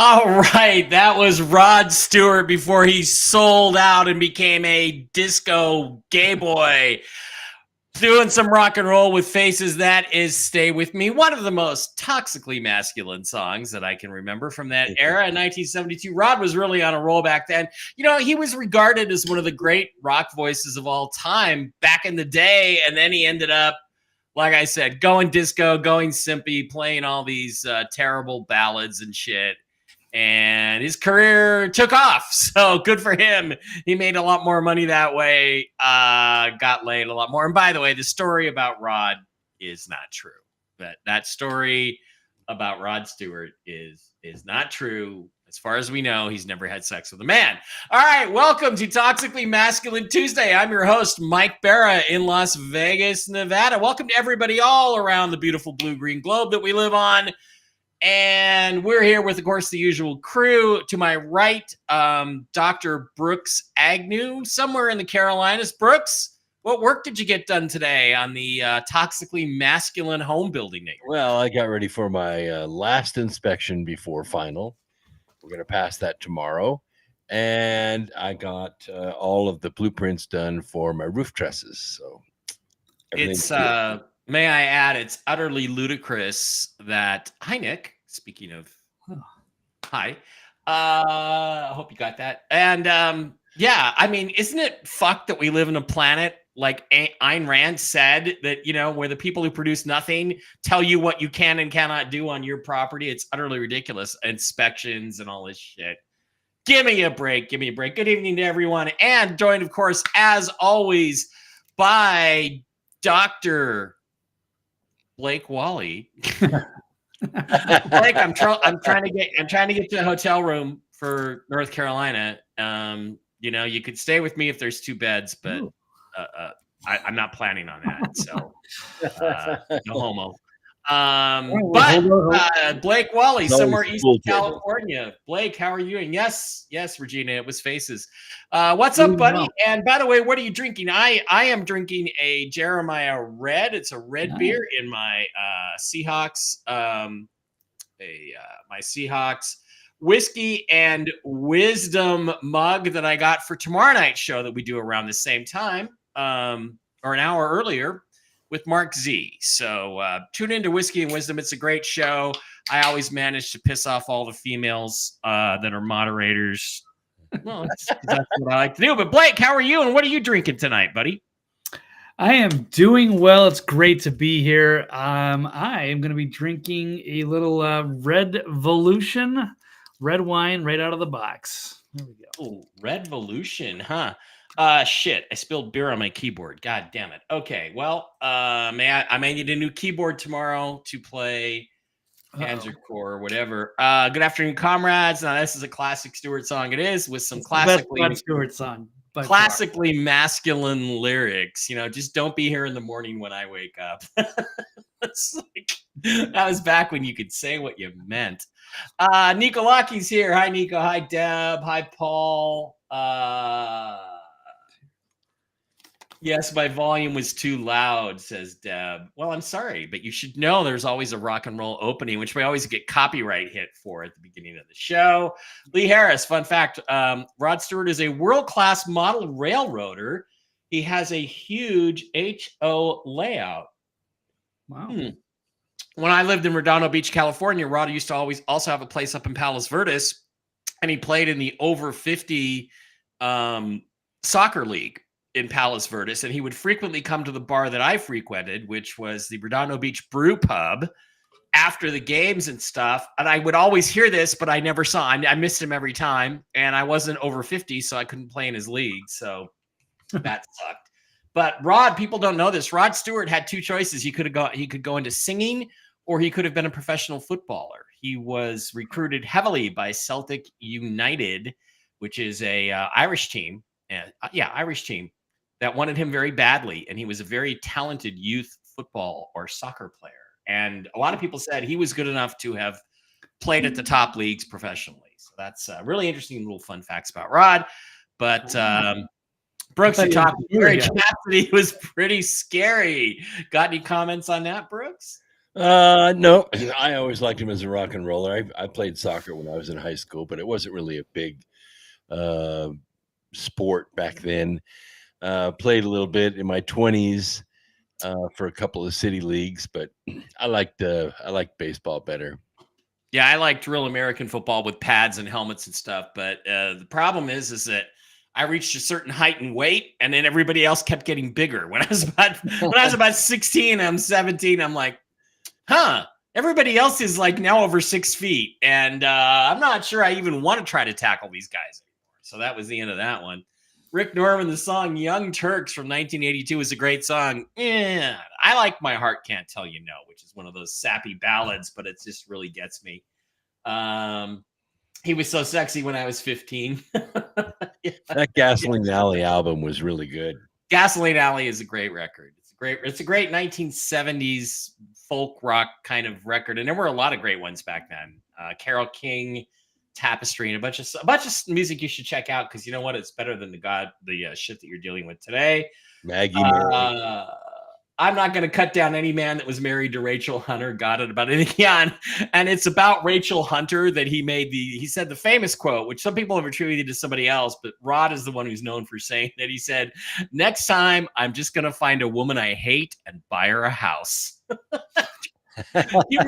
All right, that was Rod Stewart before he sold out and became a disco gay boy. Doing some rock and roll with Faces. That is Stay With Me, one of the most toxically masculine songs that I can remember from that era in 1972. Rod was really on a roll back then. You know, he was regarded as one of the great rock voices of all time back in the day, and then he ended up, like I said, going disco, going simpy, playing all these terrible ballads and shit. And his career took off. So good for him. He made a lot more money that way, got laid a lot more. And by the way, the story about Rod is not true. That story about Rod Stewart is not true. As far as we know, he's never had sex with a man. All right, welcome to Toxically Masculine Tuesday. I'm your host, Mike Barra in Las Vegas, Nevada. Welcome to everybody all around the beautiful blue-green globe that we live on. And we're here with, of course, the usual crew. To my right, Dr. Brooks Agnew, somewhere in the Carolinas. Brooks, what work did you get done today on the toxically masculine home building? Well, I got ready for my last inspection before final. We're going to pass that tomorrow. And I got all of the blueprints done for my roof trusses. So it's may I add, it's utterly ludicrous that, hi, Nick, speaking of, hi, I hope you got that. And yeah, I mean, isn't it fucked that we live in a planet like Ayn Rand said, that, where the people who produce nothing tell you what you can and cannot do on your property. It's utterly ridiculous. Inspections and all this shit. Give me a break. Give me a break. Good evening to everyone. And joined, of course, as always, by Dr. Blake Wally. Blake, I'm trying to get to a hotel room for North Carolina. You could stay with me if there's 2 beds, but I'm not planning on that. So no homo. But Blake Wally, somewhere east of California. Blake, how are you? And yes, Regina, it was Faces. What's up, buddy? Well. And by the way, what are you drinking? I am drinking a Jeremiah Red. It's a red beer in my Seahawks, my Seahawks whiskey and wisdom mug that I got for tomorrow night's show that we do around the same time, or an hour earlier, with Mark Z. So tune into Whiskey and Wisdom. It's a great show. I always manage to piss off all the females that are moderators. Well, that's what I like to do. But Blake, how are you? And what are you drinking tonight, buddy? I am doing well. It's great to be here. I am going to be drinking a little Red Volution, red wine right out of the box. There we go. Oh, Red Volution, huh? Shit, I spilled beer on my keyboard. God damn it. Okay, well, I may need a new keyboard tomorrow to play Panzer Corps or whatever. Good afternoon, comrades. Now, this is a classic Stewart song. It is, with some classically Stewart song. Classically masculine lyrics. Just don't be here in the morning when I wake up. It's like, that was back when you could say what you meant. Nico Lockie's here. Hi, Nico. Hi, Deb. Hi, Paul. Yes, my volume was too loud, says Deb. Well, I'm sorry, but you should know there's always a rock and roll opening, which we always get copyright hit for at the beginning of the show. Lee Harris, fun fact, Rod Stewart is a world-class model railroader. He has a huge HO layout. Wow. When I lived in Redondo Beach, California, Rod used to always also have a place up in Palos Verdes, and he played in the over 50 soccer league in Palos Verdes, and he would frequently come to the bar that I frequented, which was the Redondo Beach Brew Pub, after the games and stuff. And I would always hear this, but I never saw him. I missed him every time, and I wasn't over 50, so I couldn't play in his league. So that sucked. But Rod, people don't know this. Rod Stewart had 2 choices. He could go into singing, or he could have been a professional footballer. He was recruited heavily by Celtic United, which is a Irish team. Irish team that wanted him very badly. And he was a very talented youth football or soccer player. And a lot of people said he was good enough to have played at the top leagues professionally. So that's really interesting little fun facts about Rod. But Brooks, you talked Gary Cassidy was pretty scary. Got any comments on that, Brooks? No, I always liked him as a rock and roller. I played soccer when I was in high school, but it wasn't really a big sport back then. Played a little bit in my 20s for a couple of city leagues, but I liked baseball better. Yeah, I liked real American football with pads and helmets and stuff. But the problem is that I reached a certain height and weight, and then everybody else kept getting bigger. When I was about 16, I'm 17. I'm like, everybody else is like now over 6 feet, and I'm not sure I even want to try to tackle these guys anymore. So that was the end of that one. Rick Norman, the song Young Turks from 1982 is a great song. Yeah, I like My Heart Can't Tell You No, which is one of those sappy ballads, but it just really gets me. He was so sexy when I was 15. Yeah. That Gasoline Alley album was really good. Gasoline Alley is a great record. It's a great 1970s folk rock kind of record. And there were a lot of great ones back then. Carole King, Tapestry, and a bunch of music you should check out, because you know what? It's better than the shit that you're dealing with today. Maggie Mary. I'm not going to cut down any man that was married to Rachel Hunter. Got it about anything. Yeah, and it's about Rachel Hunter that he said the famous quote, which some people have attributed to somebody else, but Rod is the one who's known for saying that. He said, "Next time, I'm just going to find a woman I hate and buy her a house." He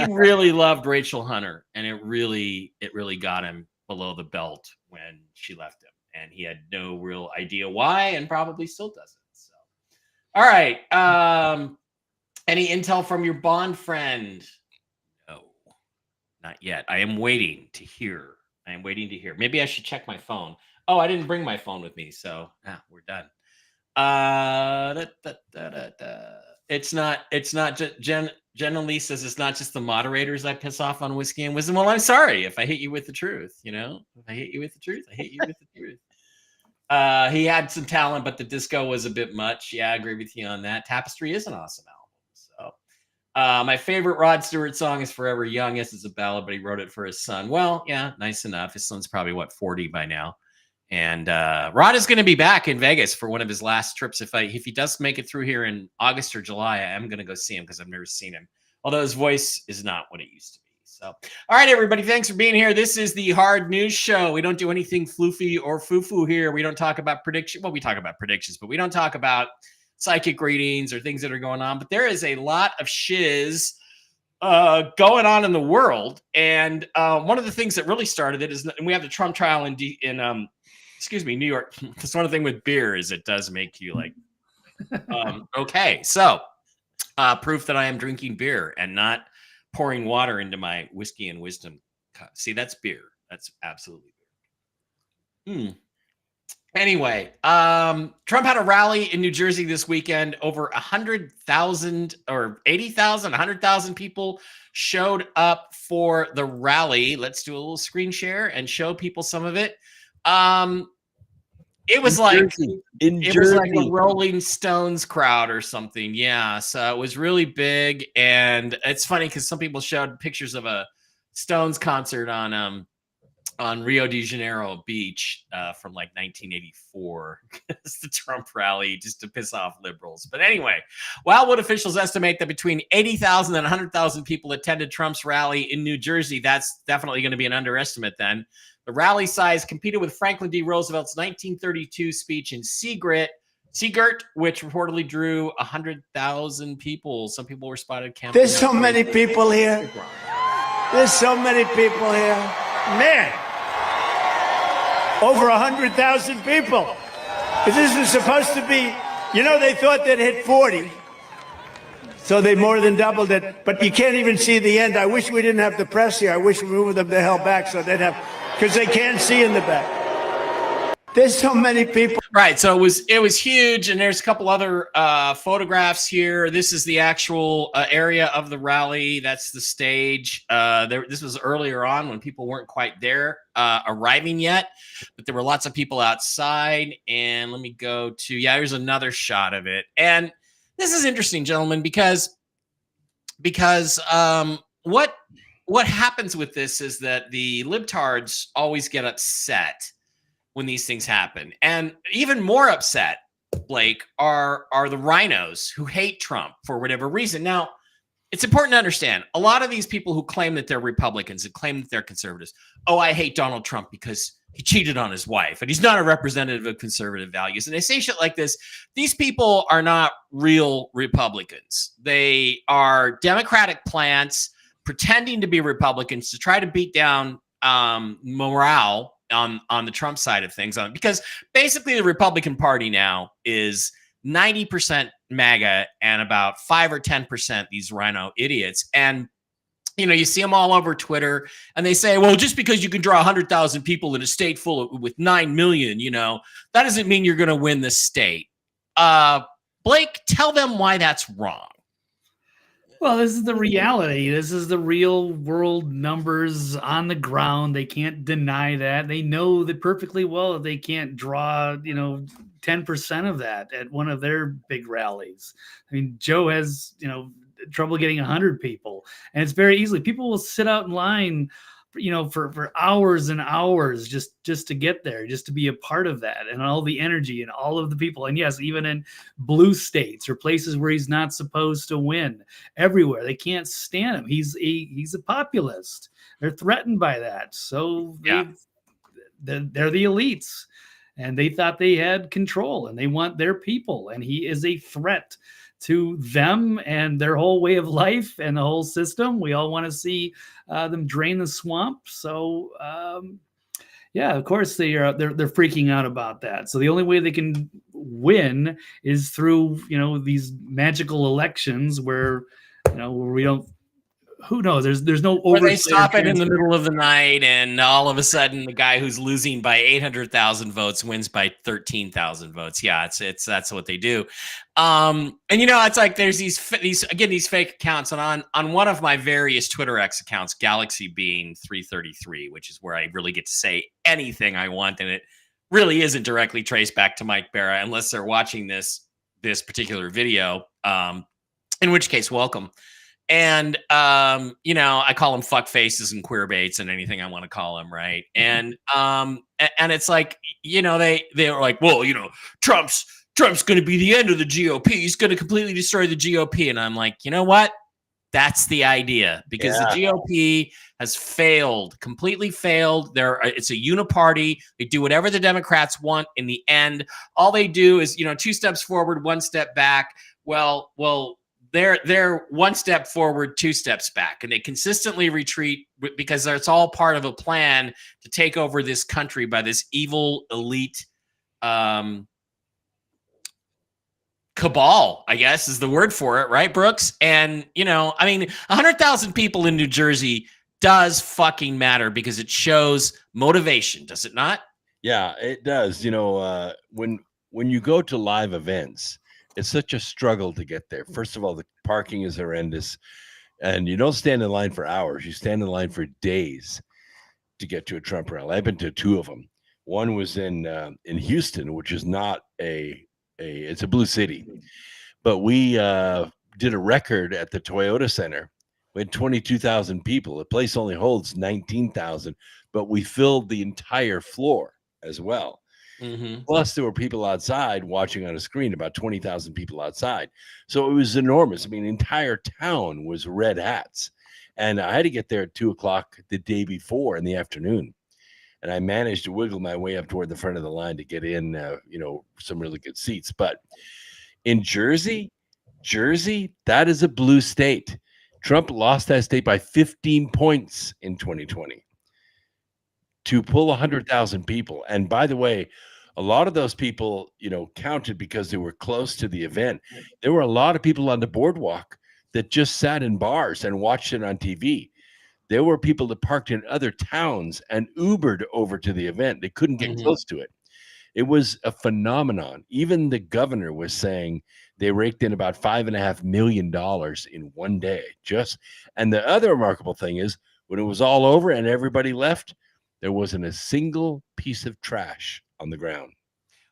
really loved Rachel Hunter, and it really got him below the belt when she left him, and he had no real idea why, and probably still doesn't. All right. Any intel from your Bond friend? No, not yet. I am waiting to hear. Maybe I should check my phone. Oh, I didn't bring my phone with me, so we're done. It's not just Jen Lee says it's not just the moderators I piss off on Whiskey and Wisdom. Well, I'm sorry if I hit you with the truth. If I hit you with the truth, I hit you with the truth. He had some talent, but the disco was a bit much. Yeah, I agree with you on that. Tapestry is an awesome album. So my favorite Rod Stewart song is Forever Young. Yes, it's a ballad, but he wrote it for his son. Well, yeah, nice enough. His son's probably 40 by now. And Rod is going to be back in Vegas for one of his last trips. If he does make it through here in August or July, I am going to go see him because I've never seen him. Although his voice is not what it used to be. So, all right, everybody, thanks for being here. This is the Hard News Show. We don't do anything floofy or foo-foo here. We don't talk about prediction. Well, we talk about predictions, but we don't talk about psychic readings or things that are going on. But there is a lot of shiz going on in the world. And one of the things that really started it is, and we have the Trump trial in New York. Because one thing with beer is it does make you like, okay. So proof that I am drinking beer and not pouring water into my Whiskey and Wisdom cup. See, that's beer. That's absolutely beer. Anyway, Trump had a rally in New Jersey this weekend. Over 100,000 or 80,000, 100,000 people showed up for the rally. Let's do a little screen share and show people some of it. It was like a Rolling Stones crowd or something. Yeah, so it was really big, and it's funny because some people showed pictures of a Stones concert on Rio de Janeiro beach from like 1984. It's the Trump rally just to piss off liberals. But anyway, Wildwood officials estimate that between 80,000 and 100,000 people attended Trump's rally in New Jersey. That's definitely going to be an underestimate then. The rally size competed with Franklin D. Roosevelt's 1932 speech in Seagirt, which reportedly drew 100,000 people. Some people were spotted camping. There's so many people here. There's so many people here. Man, over 100,000 people. This is supposed to be, they thought they'd hit 40. So they more than doubled it. But you can't even see the end. I wish we didn't have the press here. I wish we moved them the hell back so they'd have, because they can't see in the back. There's so many people. Right. So it was huge. And there's a couple other photographs here. This is the actual area of the rally. That's the stage. This was earlier on when people weren't quite there arriving yet, but there were lots of people outside. And let me go to, here's another shot of it. And this is interesting, gentlemen, because what happens with this is that the libtards always get upset when these things happen. And even more upset, Blake, are the rhinos who hate Trump for whatever reason. Now, it's important to understand, a lot of these people who claim that they're Republicans and claim that they're conservatives, I hate Donald Trump because he cheated on his wife and he's not a representative of conservative values. And they say shit like this. These people are not real Republicans. They are Democratic plants pretending to be Republicans to try to beat down morale on the Trump side of things, because basically the Republican Party now is 90% MAGA and about 5 or 10% these rhino idiots. And you see them all over Twitter, and they say, well, just because you can draw 100,000 people in a state with 9 million, that doesn't mean you're going to win the state. Blake, tell them why that's wrong. Well, this is the reality. This is the real world numbers on the ground. They can't deny that. They know that perfectly well that they can't draw, 10% of that at one of their big rallies. I mean, Joe has, trouble getting 100 people, and it's very easily. People will sit out in line, for hours and hours just to get there, just to be a part of that, and all the energy and all of the people. And yes, even in blue states or places where he's not supposed to win, everywhere they can't stand him. He's a populist. They're threatened by that. So they're the elites, and they thought they had control, and they want their people, and he is a threat to them and their whole way of life and the whole system. We all want to see them drain the swamp. So, Yeah, of course they're freaking out about that. So the only way they can win is through these magical elections where where we don't. Who knows? There's no Or they oversight or stop it in the transparency. middle of the night, and all of a sudden, the guy who's losing by 800,000 votes wins by 13,000 votes. Yeah, it's that's what they do. And it's like there's these fake accounts, and on one of my various Twitter X accounts, Galaxy being 333, which is where I really get to say anything I want, and it really isn't directly traced back to Mike Barra unless they're watching this particular video. In which case, welcome. And I call them fuck faces and queer baits and anything I want to call them, right? And it's like, they're like, well, Trump's going to be the end of the GOP. He's going to completely destroy the GOP. And I'm like, you know what? That's the idea, because the GOP has failed, completely failed. It's a uniparty. They do whatever the Democrats want in the end. All they do is, 2 steps forward, 1 step back. Well, they're 1 step forward, 2 steps back, and they consistently retreat because it's all part of a plan to take over this country by this evil elite cabal, I guess is the word for it, right, Brooks? And 100,000 people in New Jersey does fucking matter because it shows motivation, does it not? Yeah, it does. When you go to live events, it's such a struggle to get there. First of all, the parking is horrendous, and you don't stand in line for hours. You stand in line for days to get to a Trump rally. I've been to 2 of them. One was in Houston, which is not it's a blue city, but we did a record at the Toyota Center. We had 22,000 people. The place only holds 19,000, but we filled the entire floor as well. Mm-hmm. Plus, there were people outside watching on a screen, about 20,000 people outside. So it was enormous. I mean, the entire town was red hats. And I had to get there at 2:00 the day before in the afternoon. And I managed to wiggle my way up toward the front of the line to get in, some really good seats. But in Jersey, that is a blue state. Trump lost that state by 15 points in 2020 to pull 100,000 people. And by the way, a lot of those people, counted because they were close to the event. There were a lot of people on the boardwalk that just sat in bars and watched it on TV. There were people that parked in other towns and Ubered over to the event. They couldn't get close to it. It was a phenomenon. Even the governor was saying they raked in about $5.5 million in one day. And the other remarkable thing is, when it was all over and everybody left, there wasn't a single piece of trash on the ground.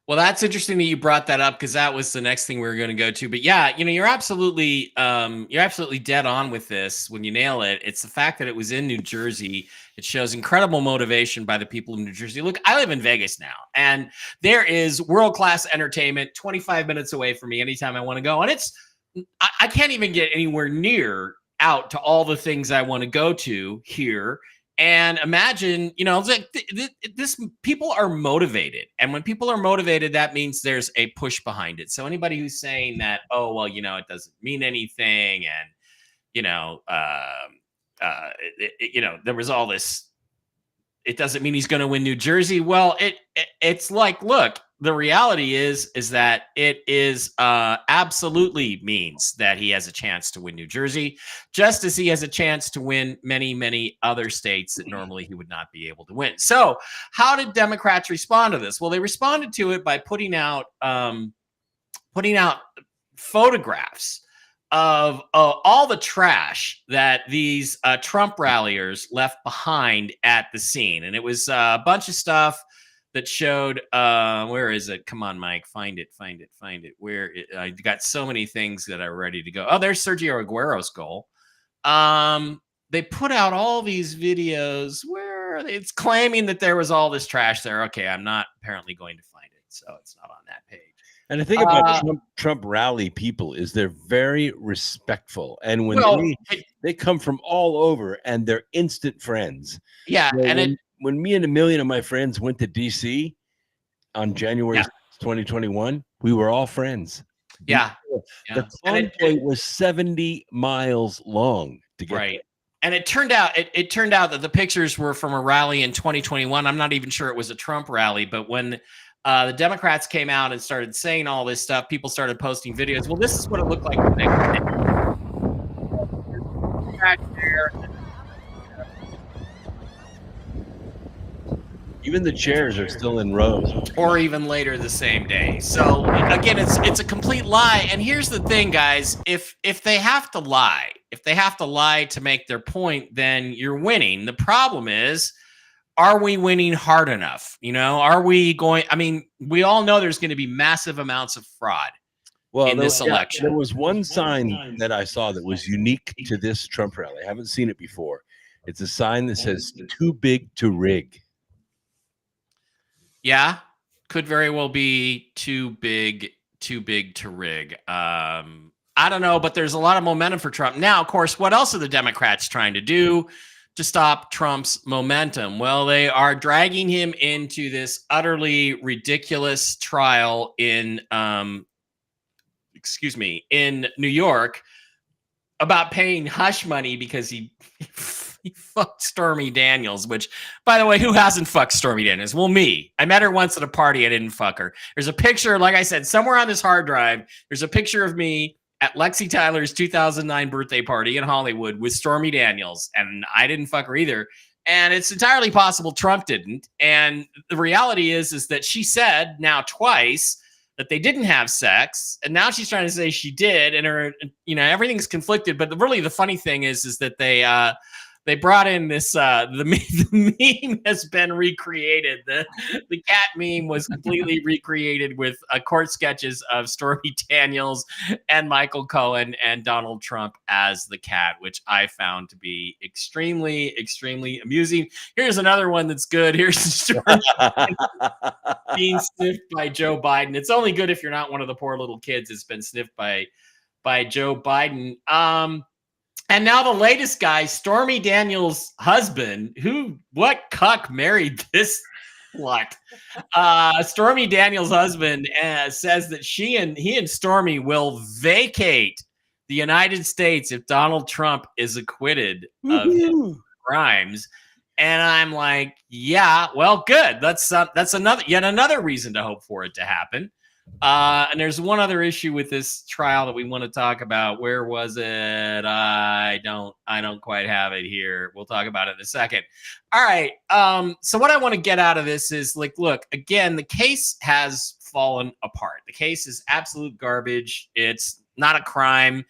Well, that's interesting that you brought that up, because that was the next thing we were going to go to. But yeah, you're absolutely dead on with this when you nail it. It's the fact that it was in New Jersey. It shows incredible motivation by the people of New Jersey. Look, I live in Vegas now, and there is world-class entertainment 25 minutes away from me anytime I want to go. And I can't even get anywhere near out to all the things I want to go to here. And imagine, this people are motivated. And when people are motivated, that means there's a push behind it. So anybody who's saying that, oh, well, it doesn't mean anything. And, there was all this, it doesn't mean he's going to win New Jersey. Well, it's like, look, the reality is that it is absolutely means that he has a chance to win New Jersey, just as he has a chance to win many, many other states that normally he would not be able to win. So how did Democrats respond to this? Well, they responded to it by putting out photographs of all the trash that these Trump ralliers left behind at the scene. And it was a bunch of stuff that showed, where is it? Come on, Mike, find it. I got so many things that are ready to go. Oh, there's Sergio Aguero's goal. They put out all these videos where it's claiming that there was all this trash there. Okay, I'm not apparently going to find it, so it's not on that page. And the thing about Trump rally people is they're very respectful. And when they come from all over and they're instant friends. Yeah, so when me and a million of my friends went to D.C. on January 2021, we were all friends. Yeah. The convoy was 70 miles long to get right. And it turned out that the pictures were from a rally in 2021. I'm not even sure it was a Trump rally, but when the Democrats came out and started saying all this stuff, people started posting videos. Well, this is what it looked like the next day. Back there. Even the chairs are still in rows. Or even later the same day. So again, it's a complete lie. And here's the thing, guys: if they have to lie, to make their point, then you're winning. The problem is, are we winning hard enough? Are we going? I mean, we all know there's going to be massive amounts of fraud in this election. There was one sign that I saw that was unique to this Trump rally. I haven't seen it before. It's a sign that says "Too big to rig." Yeah, could very well be too big to rig. I don't know, but there's a lot of momentum for Trump. Now, of course, what else are the Democrats trying to do to stop Trump's momentum? Well, they are dragging him into this utterly ridiculous trial in New York about paying hush money because he fucked Stormy Daniels, which, by the way, who hasn't fucked Stormy Daniels? Well, me. I met her once at a party. I didn't fuck her. There's a picture, like I said, somewhere on this hard drive, there's a picture of me at Lexi Tyler's 2009 birthday party in Hollywood with Stormy Daniels, and I didn't fuck her either. And it's entirely possible Trump didn't. And the reality is that she said now twice that they didn't have sex, and now she's trying to say she did, and her, everything's conflicted. But really, the funny thing is that they brought in this the meme has been recreated. The cat meme was completely recreated with court sketches of Stormy Daniels and Michael Cohen and Donald Trump as the cat, which I found to be extremely, extremely amusing. Here's another one that's good. Here's Stormy being sniffed by Joe Biden. It's only good if you're not one of the poor little kids that's been sniffed by Joe Biden. And now the latest guy, Stormy Daniels' husband, what cuck married this slut? Stormy Daniels' husband says that he and Stormy will vacate the United States if Donald Trump is acquitted of his crimes. And I'm like, yeah, well, good. That's yet another reason to hope for it to happen. And there's one other issue with this trial that we want to talk about. Where was it? I don't quite have it here. We'll talk about it in a second. All right. So what I want to get out of this is, look, again, the case has fallen apart. The case is absolute garbage. It's not a crime.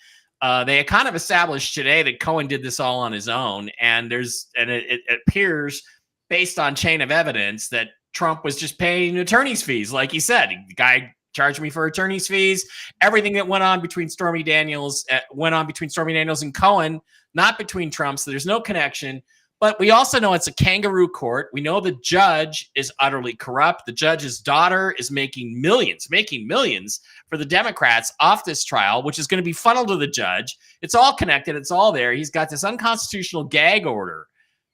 They kind of established today that Cohen did this all on his own, and it appears, based on chain of evidence, that Trump was just paying attorney's fees, like he said. The guy charged me for attorney's fees. Everything that went on between Stormy Daniels and Cohen, not between Trump. So there's no connection. But we also know it's a kangaroo court. We know the judge is utterly corrupt. The judge's daughter is making millions for the Democrats off this trial, which is going to be funneled to the judge. It's all connected. It's all there. He's got this unconstitutional gag order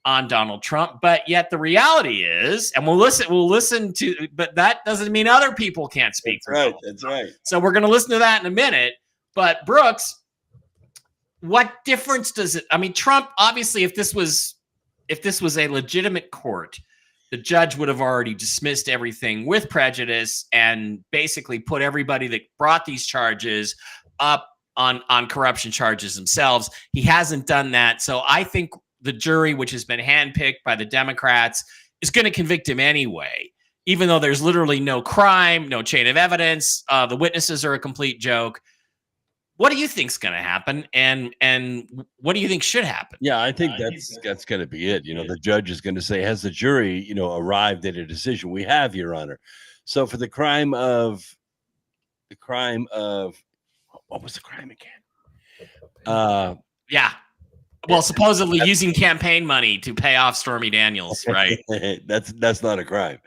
on Donald Trump, but yet the reality is, and we'll listen to, but that doesn't mean other people can't speak. That's right. So we're going to listen to that in a minute. But Brooks, what difference does it? I mean, Trump, obviously, if this was a legitimate court, the judge would have already dismissed everything with prejudice and basically put everybody that brought these charges up on corruption charges themselves. He hasn't done that. So I think the jury, which has been handpicked by the Democrats, is going to convict him anyway, even though there's literally no crime, no chain of evidence. The witnesses are a complete joke. What do you think's going to happen, and what do you think should happen? Yeah, I think that's going to be it. The judge is going to say, has the jury, arrived at a decision? We have, Your Honor. So for the crime of what was the crime again? Yeah. Well, supposedly using campaign money to pay off Stormy Daniels, right? That's not a crime.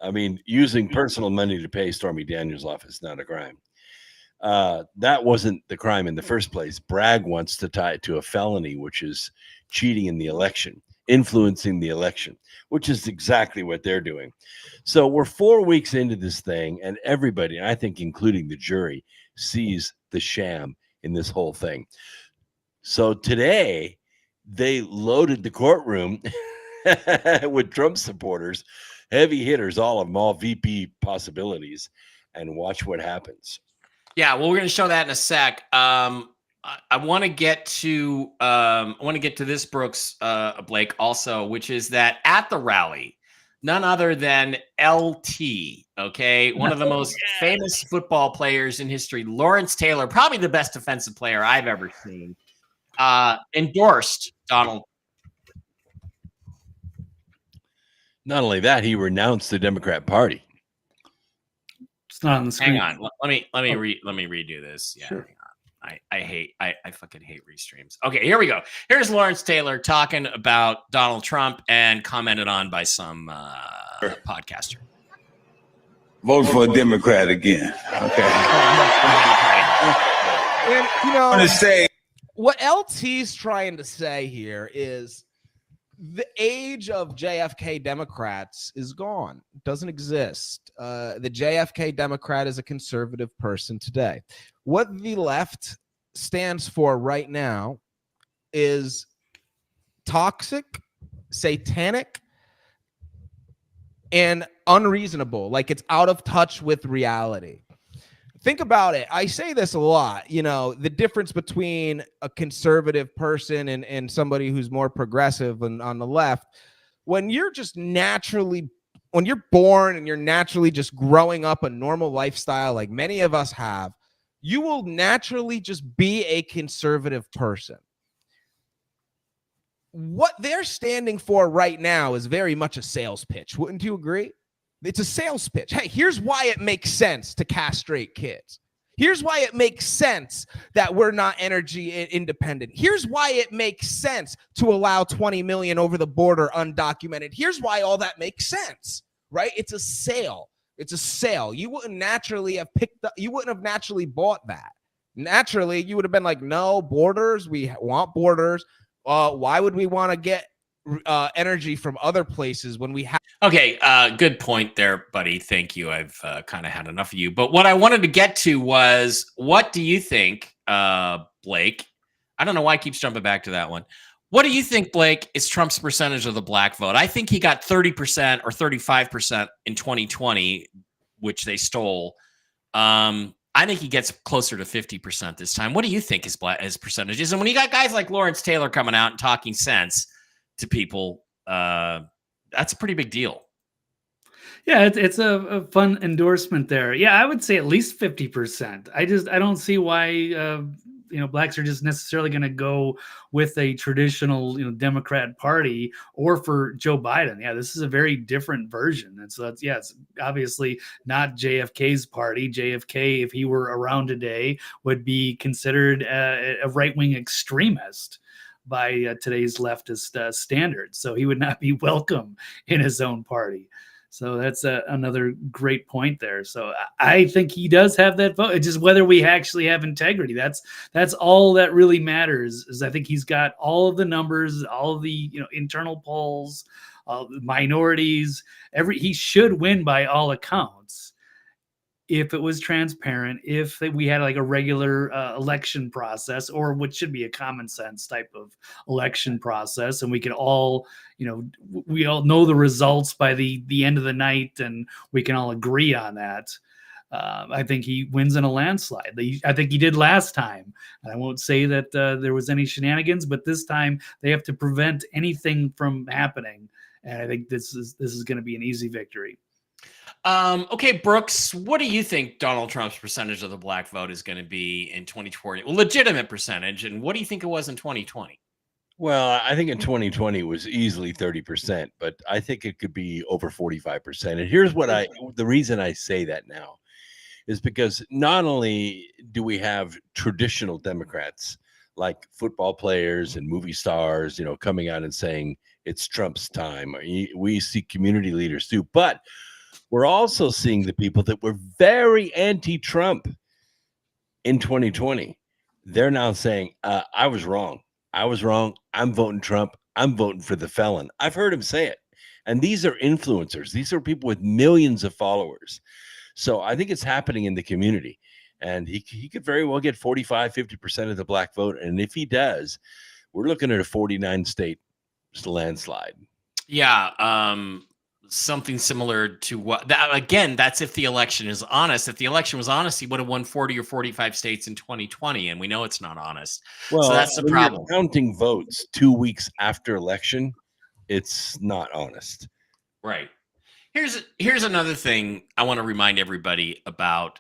I mean, using personal money to pay Stormy Daniels off is not a crime. That wasn't the crime in the first place. Bragg wants to tie it to a felony, which is cheating in the election, influencing the election, which is exactly what they're doing. So we're 4 weeks into this thing, and everybody, I think including the jury, sees the sham in this whole thing. So today, they loaded the courtroom with Trump supporters, heavy hitters, all of them, all VP possibilities, and watch what happens. Yeah, well, we're going to show that in a sec. I want to get to this, Brooks, Blake, also, which is that at the rally, none other than LT, okay, one of the most famous football players in history, Lawrence Taylor, probably the best defensive player I've ever seen, endorsed Donald. Not only that, he renounced the Democrat Party. It's not on the screen. Hang on, let me redo this. Yeah. Sure. I fucking hate restreams. Okay, here we go. Here's Lawrence Taylor talking about Donald Trump and commented on by some podcaster. Vote for a Democrat again. Okay. And, you know, I'm going to say what LT's trying to say here is the age of JFK Democrats is gone. It doesn't exist. The JFK Democrat is a conservative person today. What the left stands for right now is toxic, satanic, and unreasonable. Like, it's out of touch with reality. Think about it. I say this a lot, you know, the difference between a conservative person and somebody who's more progressive and on the left. When you're born and you're naturally just growing up a normal lifestyle like many of us have, you will naturally just be a conservative person. What they're standing for right now is very much a sales pitch. Wouldn't you agree? It's a sales pitch. Hey, here's why it makes sense to castrate kids. Here's why it makes sense that we're not energy independent. Here's why it makes sense to allow 20 million over the border undocumented. Here's why all that makes sense, right? It's a sale. It's a sale. You wouldn't naturally have naturally bought that. Naturally, you would have been like, no, borders. We want borders. Why would we want to get energy from other places when we have? Okay, good point there, buddy. Thank you. I've kind of had enough of you. But what I wanted to get to was, what do you think, Blake? I don't know why I keep jumping back to that one. What do you think, Blake, is Trump's percentage of the black vote? I think he got 30% or 35% in 2020, which they stole. I think he gets closer to 50% this time. What do you think his percentage is? And when you got guys like Lawrence Taylor coming out and talking sense to people, that's a pretty big deal. Yeah, it's a fun endorsement there. Yeah, I would say at least 50%. I don't see why blacks are just necessarily going to go with a traditional Democrat Party or for Joe Biden. Yeah, this is a very different version, and so it's obviously not JFK's party. JFK, if he were around today, would be considered a right-wing extremist by today's leftist standards. So he would not be welcome in his own party. So that's another great point there. So I think he does have that vote. It's just whether we actually have integrity. That's all that really matters. Is I think he's got all of the numbers, all of the internal polls, minorities. He should win by all accounts. If it was transparent, if we had like a regular election process, or what should be a common sense type of election process, and we could all, we all know the results by the end of the night, and we can all agree on that. I think he wins in a landslide. I think he did last time. And I won't say that there was any shenanigans, but this time they have to prevent anything from happening. And I think this is going to be an easy victory. Okay, Brooks, what do you think Donald Trump's percentage of the black vote is going to be in 2020? Legitimate percentage. And what do you think it was in 2020? Well, I think in 2020 it was easily 30%, but I think it could be over 45%. And here's the reason I say that now is because not only do we have traditional Democrats like football players and movie stars, coming out and saying it's Trump's time. We see community leaders too, but we're also seeing the people that were very anti-Trump in 2020. They're now saying, I was wrong. I'm voting Trump. I'm voting for the felon. I've heard him say it. And these are influencers. These are people with millions of followers. So I think it's happening in the community. And he could very well get 45, 50% of the black vote. And if he does, we're looking at a 49 state landslide. Yeah, something similar to what that again, that's if the election is honest. If the election was honest, he would have won 40 or 45 states in 2020, and we know it's not honest. Well, so that's the when you're problem. counting votes 2 weeks after election, it's not honest. Right. Here's another thing I want to remind everybody about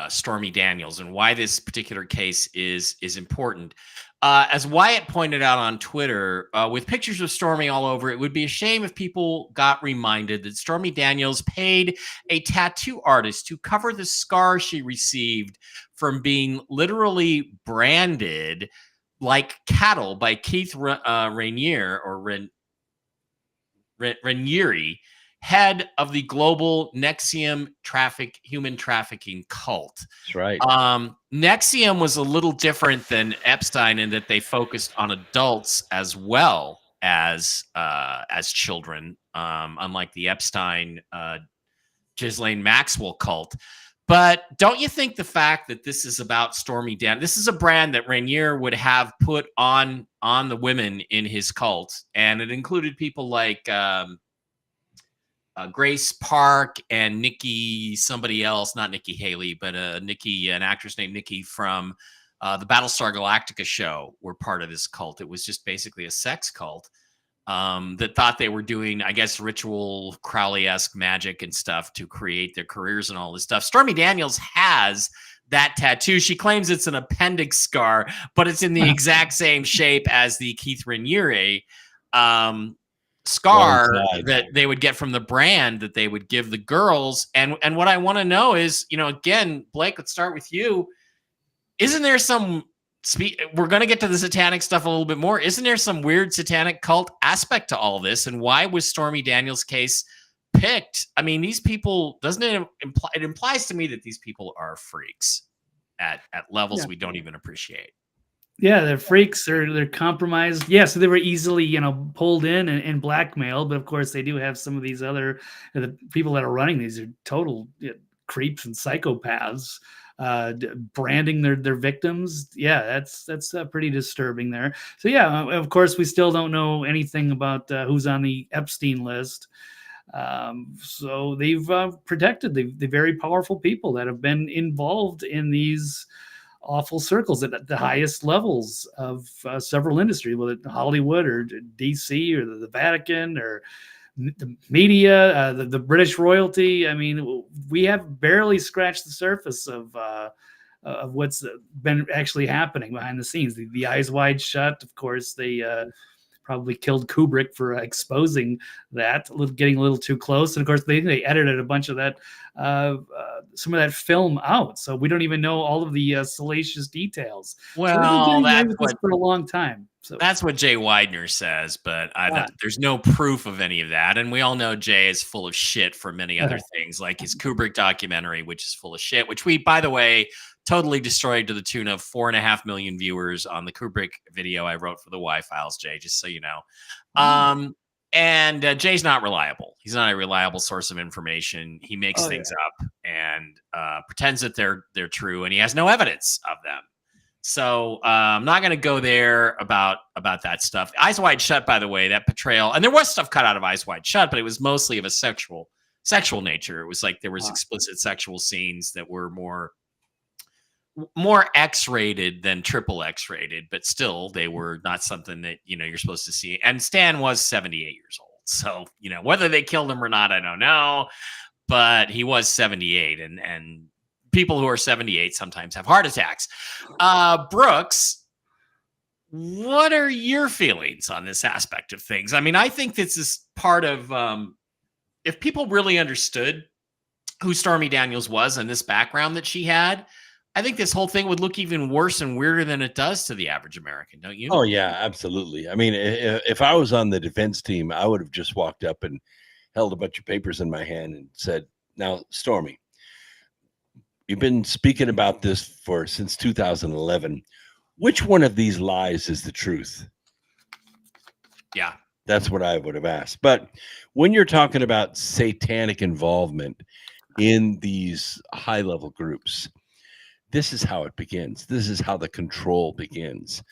Stormy Daniels and why this particular case is important. As Wyatt pointed out on Twitter, with pictures of Stormy all over, it would be a shame if people got reminded that Stormy Daniels paid a tattoo artist to cover the scar she received from being literally branded like cattle by Keith Rainier or Raniere, head of the global Nexium human trafficking cult. That's right. Nexium was a little different than Epstein in that they focused on adults as well as children, unlike the Epstein Ghislaine Maxwell cult. But don't you think the fact that this is about Stormy Daniels, this is a brand that Rainier would have put on the women in his cult, and it included people like Grace Park and Nikki, somebody else, not Nikki Haley, but Nikki, an actress named Nikki from the Battlestar Galactica show, were part of this cult. It was just basically a sex cult that thought they were doing, I guess, ritual Crowley-esque magic and stuff to create their careers and all this stuff. Stormy Daniels has that tattoo. She claims it's an appendix scar, but it's in the exact same shape as the Keith Raniere scar that they would get from the brand that they would give the girls. And what I want to know is, again, Blake, let's start with you. Isn't there some we're going to get to the satanic stuff a little bit more. Isn't there some weird satanic cult aspect to all this? And why was Stormy Daniels' case picked? I mean, these people, doesn't it imply, it implies to me that these people are freaks at levels we don't even appreciate. Yeah, they're freaks. They're compromised. Yeah, so they were easily, pulled in and blackmailed. But of course, they do have some of these other the people that are running these are total creeps and psychopaths, branding their victims. Yeah, that's pretty disturbing there. So yeah, of course, we still don't know anything about who's on the Epstein list. So they've protected the very powerful people that have been involved in these awful circles at the highest levels of several industries, whether it's Hollywood or DC or the Vatican or the media, the British royalty. I mean, we have barely scratched the surface of what's been actually happening behind the scenes. The Eyes Wide Shut, of course, they probably killed Kubrick for exposing that, getting a little too close. And of course, they edited a bunch of that, some of that film out. So we don't even know all of the salacious details. Well, that's what, for a long time. So that's what Jay Widener says, but there's no proof of any of that. And we all know Jay is full of shit for many other things, like his Kubrick documentary, which is full of shit, which we, by the way, totally destroyed to the tune of 4.5 million viewers on the Kubrick video I wrote for the Y-Files, Jay, just so you know. And Jay's not reliable. He's not a reliable source of information. He makes things up and pretends that they're true, and he has no evidence of them. So I'm not going to go there about that stuff. Eyes Wide Shut, by the way, that portrayal, and there was stuff cut out of Eyes Wide Shut, but it was mostly of a sexual nature. It was like there was explicit sexual scenes that were more X-rated than triple X-rated, but still they were not something that, you're supposed to see. And Stan was 78 years old. So, whether they killed him or not, I don't know, but he was 78 and people who are 78 sometimes have heart attacks. Brooks, what are your feelings on this aspect of things? I mean, I think this is part of, if people really understood who Stormy Daniels was and this background that she had, I think this whole thing would look even worse and weirder than it does to the average American, don't you? Oh, yeah, absolutely. I mean, if I was on the defense team, I would have just walked up and held a bunch of papers in my hand and said, now, Stormy, you've been speaking about this since 2011. Which one of these lies is the truth? Yeah. That's what I would have asked. But when you're talking about satanic involvement in these high-level groups, this is how it begins. This is how the control begins.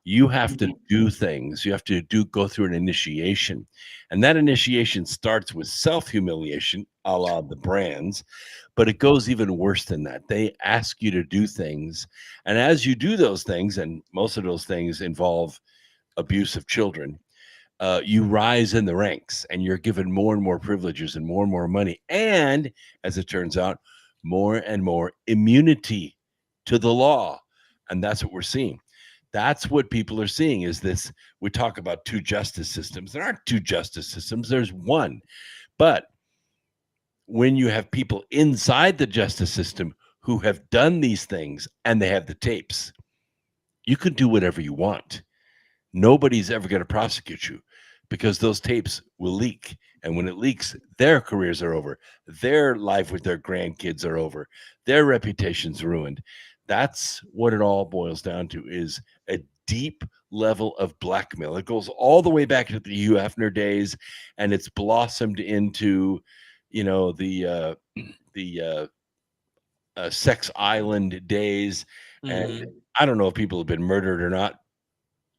You have to do things. You have to go through an initiation. And that initiation starts with self-humiliation, a la the brands, but it goes even worse than that. They ask you to do things. And as you do those things, and most of those things involve abuse of children, you rise in the ranks and you're given more and more privileges and more money. And as it turns out, more and more immunity to the law. And that's what we're seeing. That's what people are seeing is this. We talk about two justice systems. There aren't two justice systems. There's one. But when you have people inside the justice system who have done these things and they have the tapes, you can do whatever you want. Nobody's ever going to prosecute you because those tapes will leak. And when it leaks, their careers are over. Their life with their grandkids are over. Their reputation's ruined. That's what it all boils down to, is a deep level of blackmail. It goes all the way back to the Hugh Hefner days, and it's blossomed into, the Sex Island days. And I don't know if people have been murdered or not,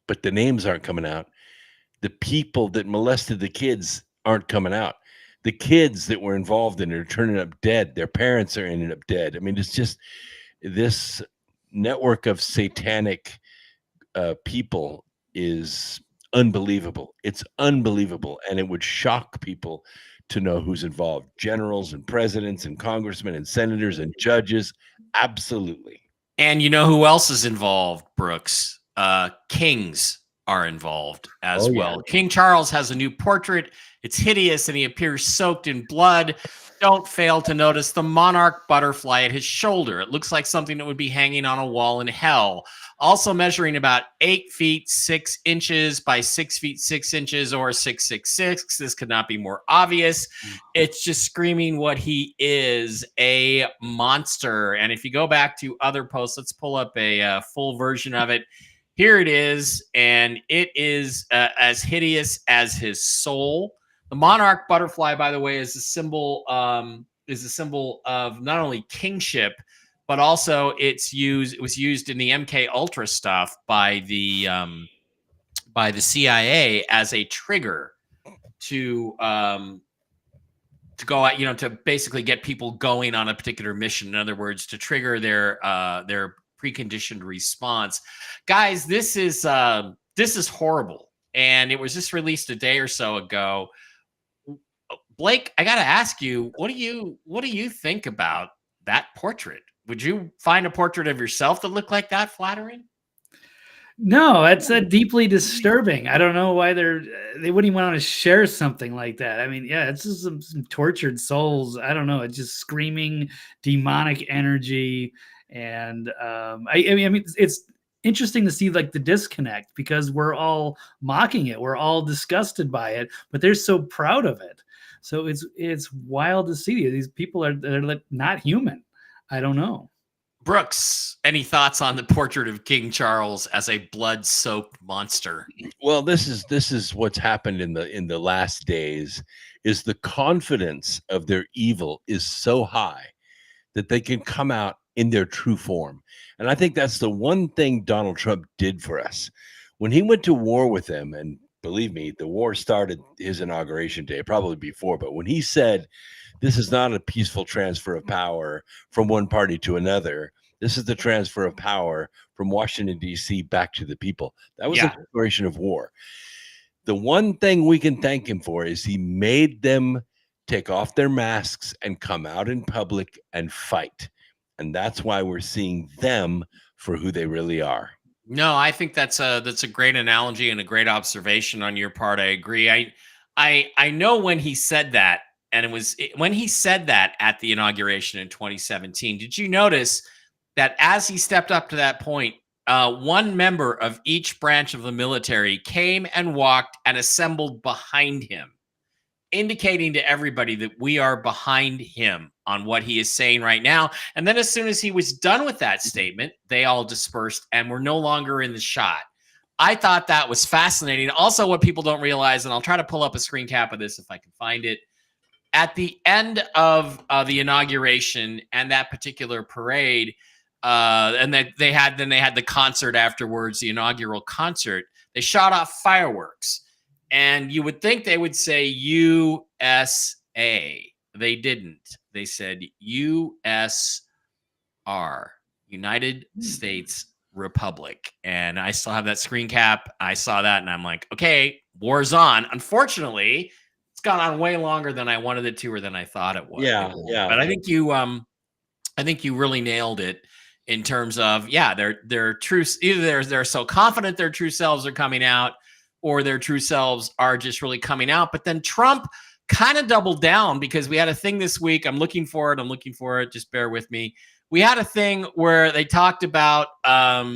but the names aren't coming out. The people that molested the kids aren't coming out. The kids that were involved in it are turning up dead. Their parents are ending up dead. I mean, it's just this network of satanic people is unbelievable. It's unbelievable. And it would shock people to know who's involved. Generals and presidents and congressmen and senators and judges. Absolutely. And you know who else is involved, Brooks? Kings are involved as well. Yeah. King Charles has a new portrait. It's hideous, and he appears soaked in blood. Don't fail to notice the monarch butterfly at his shoulder. It looks like something that would be hanging on a wall in hell. Also measuring about 8 feet 6 inches by 6 feet 6 inches, or 666. This could not be more obvious. It's just screaming what he is, a monster. And if you go back to other posts, let's pull up a full version of it. Here it is, and it is as hideous as his soul. The monarch butterfly, by the way, is a symbol of not only kingship, but also it was used in the MK Ultra stuff by the CIA as a trigger to go out, to basically get people going on a particular mission. In other words, to trigger their preconditioned response. Guys, this is horrible, and it was just released a day or so ago. Blake, I got to ask you, what do you think about that portrait? Would you find a portrait of yourself that looked like that flattering? No, that's deeply disturbing. I don't know why they wouldn't even want to share something like that. I mean, yeah, it's just some tortured souls. I don't know. It's just screaming demonic energy. And I mean, it's interesting to see like the disconnect, because we're all mocking it. We're all disgusted by it, but they're so proud of it. So it's wild to see these people they're not human. I don't know. Brooks, any thoughts on the portrait of King Charles as a blood-soaked monster? Well, this is what's happened in the last days. Is the confidence of their evil is so high that they can come out in their true form. And I think that's the one thing Donald Trump did for us. When he went to war with them, and believe me, the war started his inauguration day, probably before, but when he said, this is not a peaceful transfer of power from one party to another, this is the transfer of power from Washington, D.C. back to the people. That was a declaration of war. The one thing we can thank him for is he made them take off their masks and come out in public and fight. And that's why we're seeing them for who they really are. No, I think that's a great analogy and a great observation on your part. I agree. I know when he said that, and when he said that at the inauguration in 2017, did you notice that as he stepped up to that point, one member of each branch of the military came and walked and assembled behind him, indicating to everybody that we are behind him on what he is saying right now. And then as soon as he was done with that statement, they all dispersed and were no longer in the shot. I thought that was fascinating. Also, what people don't realize, and I'll try to pull up a screen cap of this if I can find it, at the end of the inauguration and that particular parade, and they had the concert afterwards, the inaugural concert. They shot off fireworks, and you would think they would say USA. They didn't. They said USR, United States Republic. And I still have that screen cap. I saw that and I'm like, okay, war's on. Unfortunately, it's gone on way longer than I wanted it to or than I thought it would. Yeah. But I think you really nailed it in terms of, their true, either they're so confident their true selves are coming out, or their true selves are just really coming out. But then Trump kind of doubled down, because we had a thing this week. I'm looking for it. Just bear with me. We had a thing where they talked about a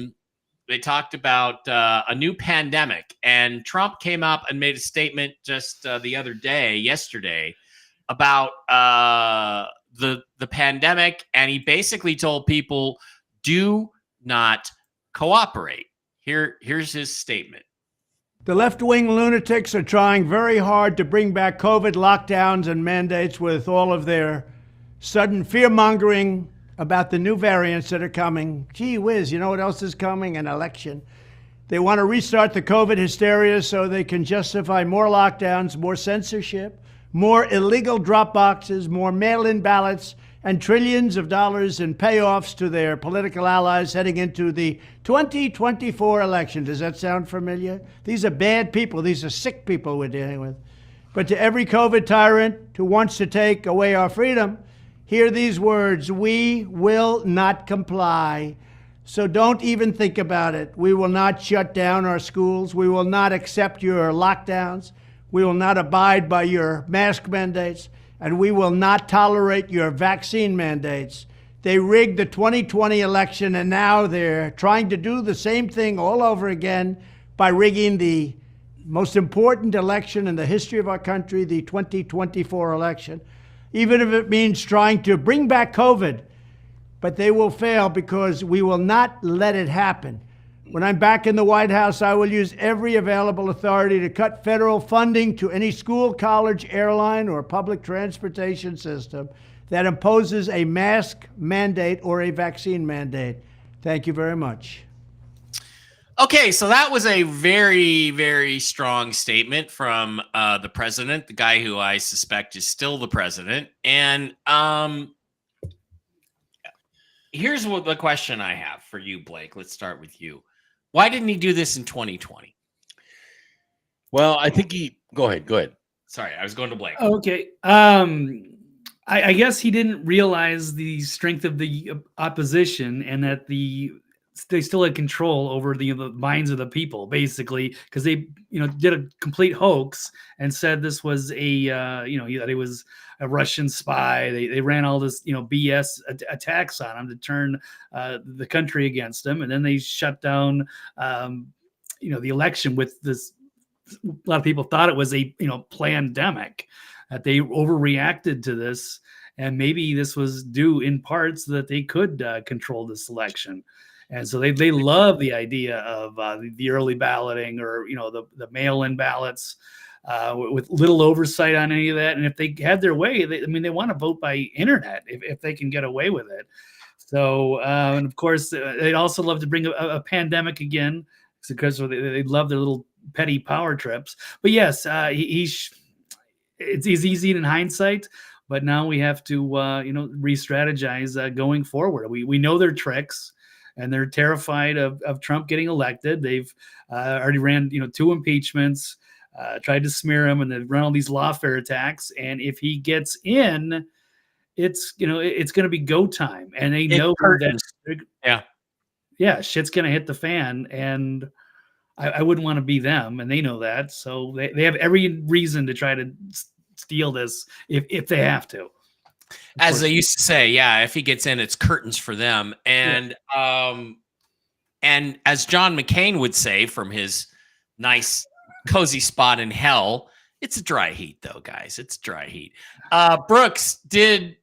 new pandemic, and Trump came up and made a statement just yesterday, about the pandemic, and he basically told people, do not cooperate. Here's his statement. The left-wing lunatics are trying very hard to bring back COVID lockdowns and mandates with all of their sudden fear-mongering about the new variants that are coming. Gee whiz, you know what else is coming? An election. They want to restart the COVID hysteria so they can justify more lockdowns, more censorship, more illegal drop boxes, more mail-in ballots, and trillions of dollars in payoffs to their political allies heading into the 2024 election. Does that sound familiar? These are bad people. These are sick people we're dealing with. But to every COVID tyrant who wants to take away our freedom, hear these words: we will not comply. So don't even think about it. We will not shut down our schools. We will not accept your lockdowns. We will not abide by your mask mandates. And we will not tolerate your vaccine mandates. They rigged the 2020 election, and now they're trying to do the same thing all over again by rigging the most important election in the history of our country, the 2024 election, even if it means trying to bring back COVID. But they will fail, because we will not let it happen. When I'm back in the White House, I will use every available authority to cut federal funding to any school, college, airline, or public transportation system that imposes a mask mandate or a vaccine mandate. Thank you very much. Okay, so that was a very, very strong statement from the president, the guy who I suspect is still the president. And here's what the question I have for you, Blake. Let's start with you. Why didn't he do this in 2020? Well, I think go ahead. Sorry, I was going to Blake. Okay. I guess he didn't realize the strength of the opposition, and that they still had control over the minds of the people, basically, because they did a complete hoax and said this was that he was a Russian spy. They ran all this BS attacks on him to turn the country against him, and then they shut down the election with this. A lot of people thought it was a pandemic, that they overreacted to this, and maybe this was due in parts that they could control this election. And so they love the idea of the early balloting, or the mail-in ballots, with little oversight on any of that. And if they had their way, they want to vote by internet if they can get away with it. So and of course they'd also love to bring a pandemic again, because they love their little petty power trips. But yes, it's easy in hindsight. But now we have to re-strategize going forward. We know their tricks. And they're terrified of Trump getting elected. They've already ran, 2 impeachments, tried to smear him, and they've run all these lawfare attacks. And if he gets in, it's going to be go time. And they know that, shit's going to hit the fan. And I wouldn't want to be them, and they know that. So they have every reason to try to steal this if they have to. As they used to say, if he gets in, it's curtains for them. And and as John McCain would say from his nice, cozy spot in hell, it's a dry heat, though, guys. It's dry heat. Brooks, did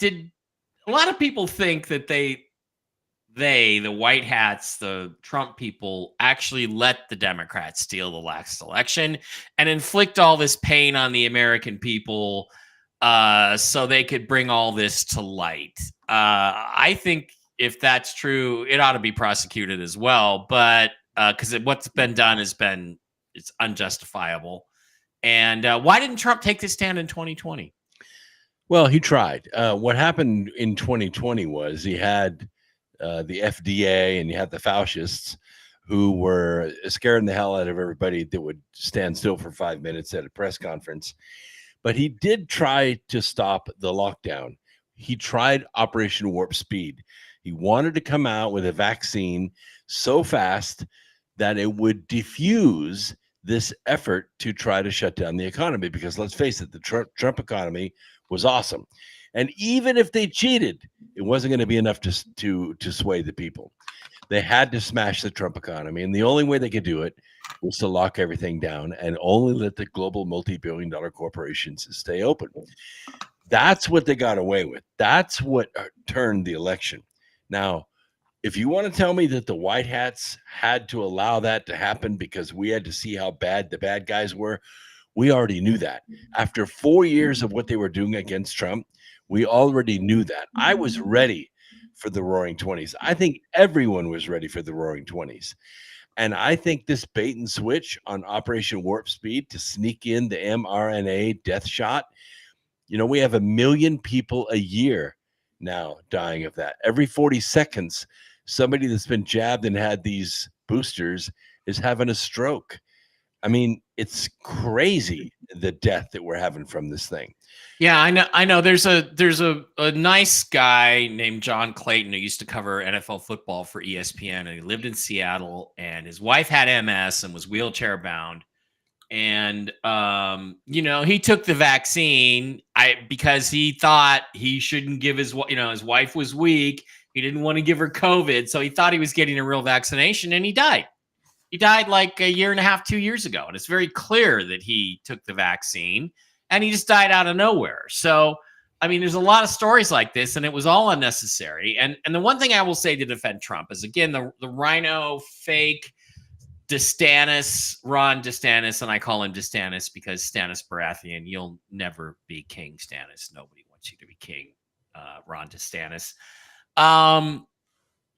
a lot of people think that the white hats, the Trump people, actually let the Democrats steal the last election and inflict all this pain on the American people, so they could bring all this to light? I think if that's true, it ought to be prosecuted as well. But because what's been done it's unjustifiable. And why didn't Trump take this stand in 2020? Well, he tried. What happened in 2020 was he had the FDA and you had the fascists who were scaring the hell out of everybody that would stand still for 5 minutes at a press conference. But he did try to stop the lockdown. He tried Operation Warp Speed. He wanted to come out with a vaccine so fast that it would diffuse this effort to try to shut down the economy. Because let's face it, the Trump economy was awesome. And even if they cheated, it wasn't going to be enough to sway the people. They had to smash the Trump economy. And the only way they could do it was to lock everything down and only let the global multi-billion-dollar corporations stay open. That's what they got away with. That's what turned the election. Now, if you want to tell me that the White Hats had to allow that to happen because we had to see how bad the bad guys were, we already knew that. After 4 years of what they were doing against Trump, we already knew that. I was ready for the Roaring 20s. I think everyone was ready for the Roaring 20s. And I think this bait and switch on Operation Warp Speed to sneak in the mRNA death shot, we have 1 million people a year now dying of that. Every 40 seconds, somebody that's been jabbed and had these boosters is having a stroke. I mean, it's crazy the death that we're having from this thing. Yeah, I know. There's a nice guy named John Clayton who used to cover NFL football for ESPN, and he lived in Seattle, and his wife had MS and was wheelchair bound. And he took the vaccine because he thought he shouldn't give his wife was weak. He didn't want to give her COVID, so he thought he was getting a real vaccination, and he died. He died like 1.5 years, 2 years ago, and it's very clear that he took the vaccine, and he just died out of nowhere. So, I mean, there's a lot of stories like this, and it was all unnecessary. And the one thing I will say to defend Trump is, again, the Rhino fake Ron DeSantis, and I call him DeSantis because Stannis Baratheon, you'll never be King Stannis. Nobody wants you to be King, Ron DeSantis.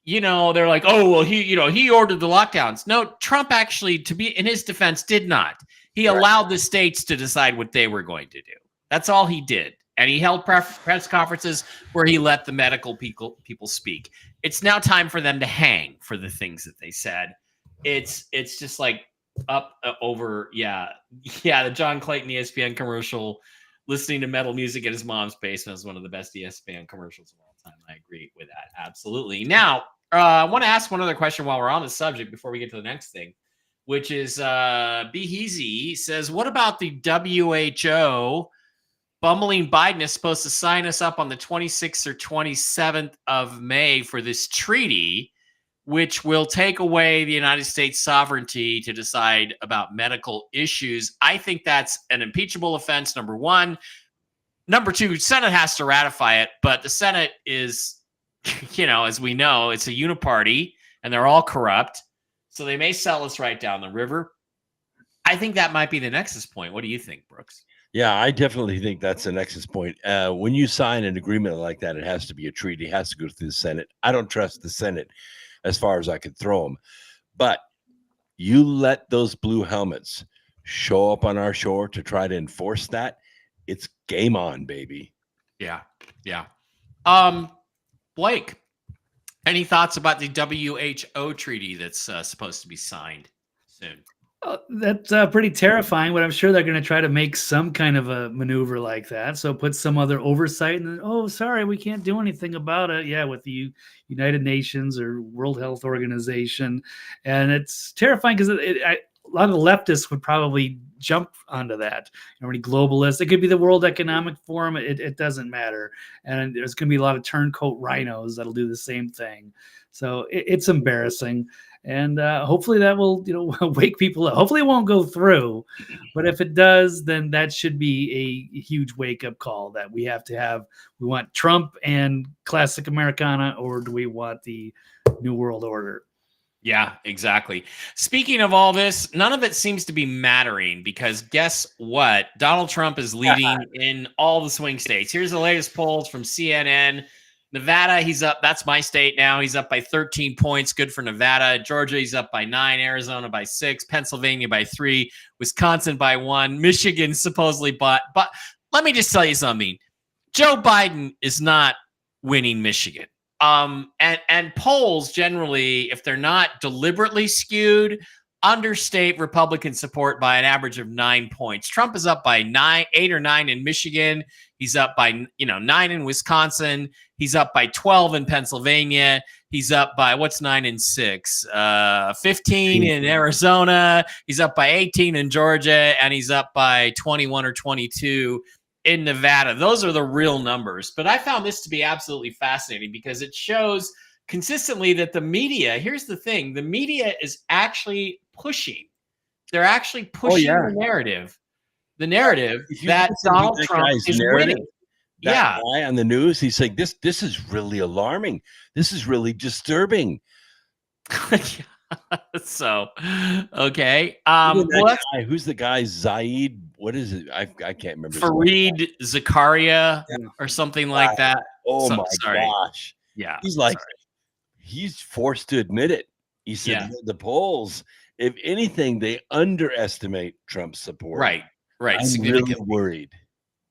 They're like, oh, well, he ordered the lockdowns. No, Trump actually, to be in his defense, did not. He allowed the states to decide what they were going to do. That's all he did. And he held press conferences where he let the medical people speak. It's now time for them to hang for the things that they said. It's just like over. The John Clayton ESPN commercial, listening to metal music in his mom's basement, is one of the best ESPN commercials of all time. I agree with that. Absolutely. Now, I want to ask one other question while we're on the subject before we get to the next thing, which is Beheezy says, what about the WHO? Bumbling Biden is supposed to sign us up on the 26th or 27th of May for this treaty, which will take away the United States sovereignty to decide about medical issues. I think that's an impeachable offense, number one. Number two, Senate has to ratify it, but the Senate is, as we know, it's a uniparty, and they're all corrupt. So they may sell us right down the river. I think that might be the nexus point. What do you think, Brooks? Yeah, I definitely think that's the nexus point. When you sign an agreement like that, it has to be a treaty. It has to go through the Senate. I don't trust the Senate as far as I could throw them. But you let those blue helmets show up on our shore to try to enforce that, it's game on, baby. Yeah. Blake, any thoughts about the WHO treaty that's supposed to be signed soon? That's pretty terrifying, but I'm sure they're going to try to make some kind of a maneuver like that. So put some other oversight and then, oh, sorry, we can't do anything about it. Yeah, with the United Nations or World Health Organization. And it's terrifying because a lot of the leftists would probably jump onto that. Any globalists, it could be the World Economic Forum. It doesn't matter. And there's going to be a lot of turncoat rhinos that'll do the same thing. So it's embarrassing. And hopefully that will, wake people up. Hopefully it won't go through, but if it does, then that should be a huge wake-up call that we have to have. We want Trump and classic Americana, or do we want the New World Order? Yeah, exactly. Speaking of all this, none of it seems to be mattering because guess what? Donald Trump is leading in all the swing states. Here's the latest polls from CNN. Nevada, he's up. That's my state now. He's up by 13 points. Good for Nevada. Georgia, he's up by 9. Arizona by 6. Pennsylvania by 3. Wisconsin by 1. Michigan supposedly but let me just tell you something. Joe Biden is not winning Michigan. And polls generally, if they're not deliberately skewed, understate Republican support by an average of 9 points. Trump is up by 8 or 9 in Michigan. He's up by 9 in Wisconsin. He's up by 12 in Pennsylvania. He's up by 9 and 6? 15 in Arizona. He's up by 18 in Georgia, and he's up by 21 or 22 in Nevada. Those are the real numbers. But I found this to be absolutely fascinating because it shows consistently that the media, here's the thing, the media is actually pushing. They're actually pushing the narrative. The narrative that Donald Trump is winning. That guy on the news, he's saying this is really alarming. This is really disturbing. So, okay. Who's the guy? Zaid? What is it? I can't remember. Fareed Zakaria or something like that. Oh my gosh. Yeah. He's like, he's forced to admit it. He said the polls, if anything, they underestimate Trump's support. Right. I'm really worried.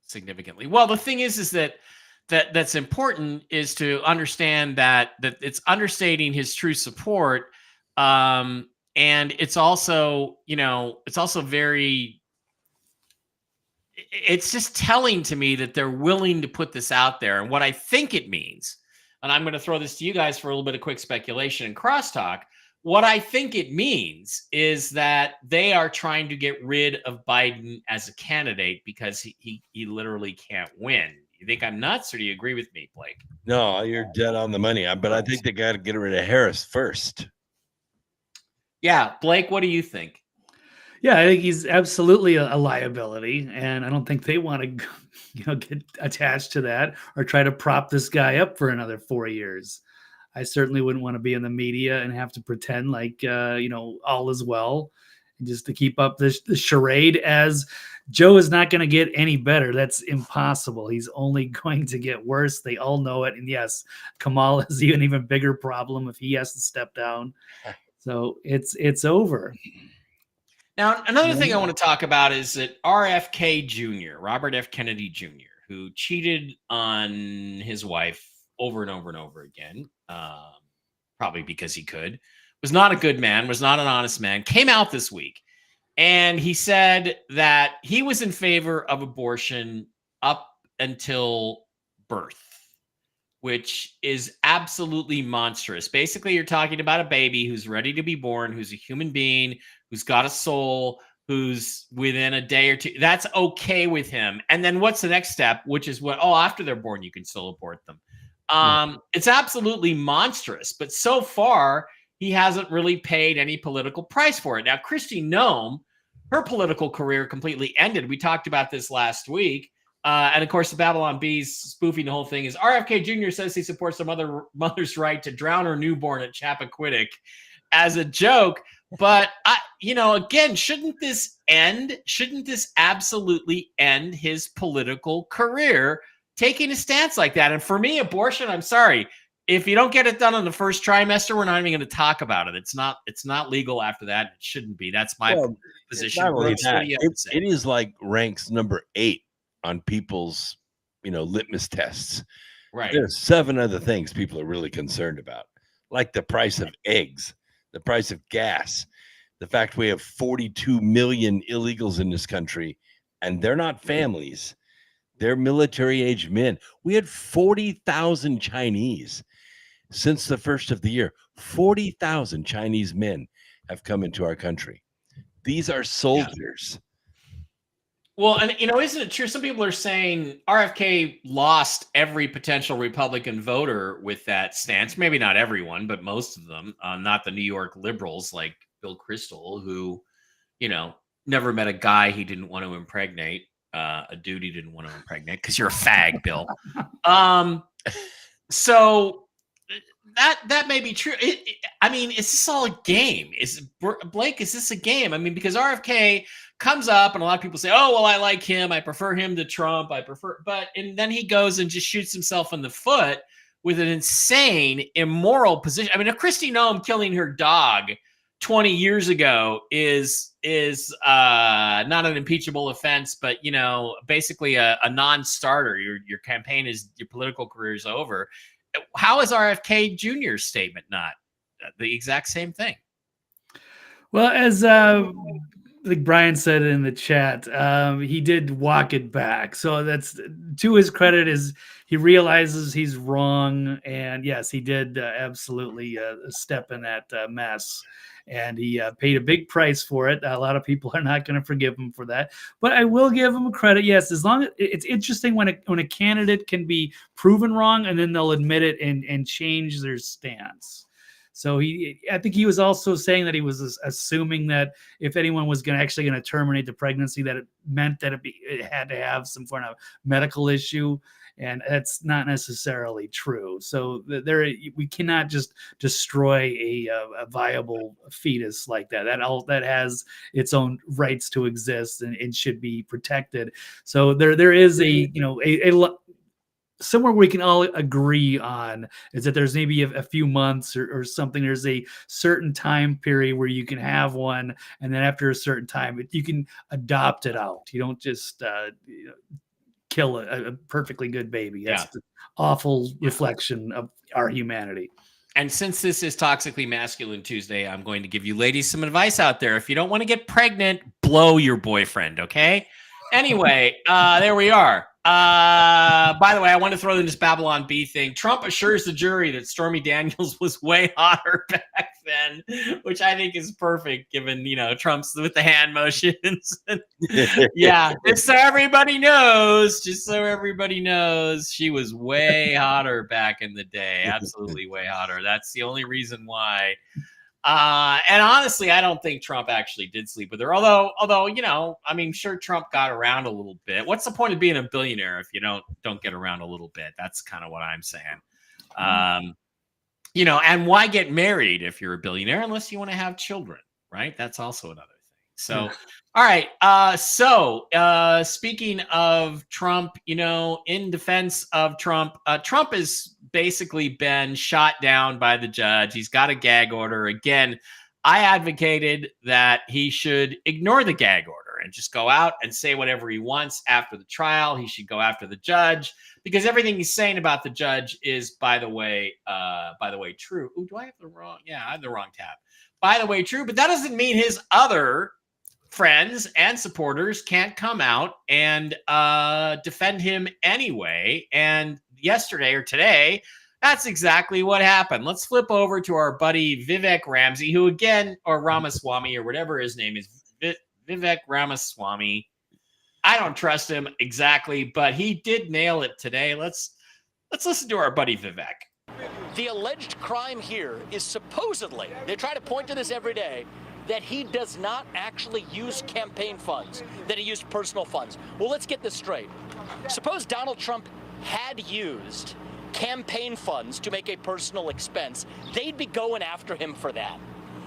Significantly. Well, the thing is that's important is to understand that it's understating his true support. And it's also, it's just telling to me that they're willing to put this out there. And what I think it means, and I'm going to throw this to you guys for a little bit of quick speculation and crosstalk. What I think it means is that they are trying to get rid of Biden as a candidate because he literally can't win. You think I'm nuts, or do you agree with me, Blake? No, you're dead on the money. But I think they got to get rid of Harris first. Yeah, Blake, what do you think? Yeah, I think he's absolutely a liability, and I don't think they want to, get attached to that or try to prop this guy up for another 4 years. I certainly wouldn't want to be in the media and have to pretend like all is well, and just to keep up this charade. As Joe is not going to get any better. That's impossible. He's only going to get worse. They all know it. And yes, Kamal is an even bigger problem if he has to step down. So it's over. Now, another thing I want to talk about is that RFK Jr., Robert F. Kennedy Jr., who cheated on his wife over and over and over again, probably because he could, was not a good man, was not an honest man, came out this week. And he said that he was in favor of abortion up until birth, which is absolutely monstrous. Basically, you're talking about a baby who's ready to be born, who's a human being, who's got a soul, who's within a day or two. That's okay with him. And then what's the next step, which is after they're born, you can still abort them. It's absolutely monstrous. But so far, he hasn't really paid any political price for it. Now, Kristi Noem, her political career completely ended. We talked about this last week. And of course, the Babylon Bees spoofing the whole thing is RFK Jr. says he supports the mother's right to drown her newborn at Chappaquiddick as a joke. But, again, shouldn't this end? Shouldn't this absolutely end his political career, taking a stance like that? And for me, abortion, I'm sorry. If you don't get it done in the first trimester, we're not even going to talk about it. It's not legal after that. It shouldn't be. That's my position. It is like ranks number 8 on people's, litmus tests. Right. There's 7 other things people are really concerned about, like the price of eggs, the price of gas, the fact we have 42 million illegals in this country, and they're not families. They're military-age men. We had 40,000 Chinese since the first of the year. 40,000 Chinese men have come into our country. These are soldiers. Well, and isn't it true? Some people are saying RFK lost every potential Republican voter with that stance. Maybe not everyone, but most of them. Not the New York liberals like Bill Kristol, who, never met a guy he didn't want to impregnate, a dude he didn't want to impregnate, because you're a fag, Bill. So that may be true. Is this all a game? Blake, is this a game? Because RFK comes up and a lot of people say, oh, well, I like him. I prefer him to Trump. And then he goes and just shoots himself in the foot with an insane, immoral position. I mean, if Kristi Noem killing her dog 20 years ago is not an impeachable offense, but basically a non-starter. Your campaign is, your political career is over. How is RFK Jr.'s statement not the exact same thing? Well, as like Brian said in the chat, he did walk it back. So that's, to his credit, is he realizes he's wrong, and yes, he did absolutely step in that mess, and he paid a big price for it. A lot of people are not going to forgive him for that, but I will give him credit. Yes, as long as it's interesting when a candidate can be proven wrong and then they'll admit it and change their stance. So I think he was also saying that he was assuming that if anyone was going to terminate the pregnancy, that it meant that it had to have some kind of medical issue, and that's not necessarily true. So we cannot just destroy a viable fetus like that. That has its own rights to exist and should be protected. So there is a somewhere we can all agree on is that there's maybe a few months or something. There's a certain time period where you can have one, and then after a certain time, you can adopt it out. You don't just kill a perfectly good baby. That's an awful reflection of our humanity. And since this is Toxically Masculine Tuesday, I'm going to give you ladies some advice out there. If you don't want to get pregnant, blow your boyfriend, okay? Anyway, there we are. By the way, I want to throw in this Babylon Bee thing. Trump assures the jury that Stormy Daniels was way hotter back then, which I think is perfect given, Trump's with the hand motions. Yeah, just so everybody knows, she was way hotter back in the day. Absolutely way hotter. That's the only reason why. And honestly, I don't think Trump actually did sleep with her. Although, sure, Trump got around a little bit. What's the point of being a billionaire if you don't get around a little bit? That's kind of what I'm saying. And why get married if you're a billionaire unless you want to have children, right? That's also another thing. So, all right. Speaking of Trump, in defense of Trump, Trump has basically been shot down by the judge. He's got a gag order. Again, I advocated that he should ignore the gag order and just go out and say whatever he wants after the trial. He should go after the judge because everything he's saying about the judge is, by the way, true. Ooh, do I have the wrong? Yeah, I have the wrong tab. By the way, true. But that doesn't mean his other friends and supporters can't come out and defend him anyway. And yesterday or today, that's exactly what happened. Let's flip over to our buddy Vivek Ramsey, who again, or Ramaswamy, or whatever his name is, Vivek Ramaswamy. I don't trust him exactly, but he did nail it today. Let's listen to our buddy Vivek. The alleged crime here is supposedly, they try to point to this every day, that he does not actually use campaign funds, that he used personal funds. Well, let's get this straight. Suppose Donald Trump had used campaign funds to make a personal expense, they'd be going after him for that.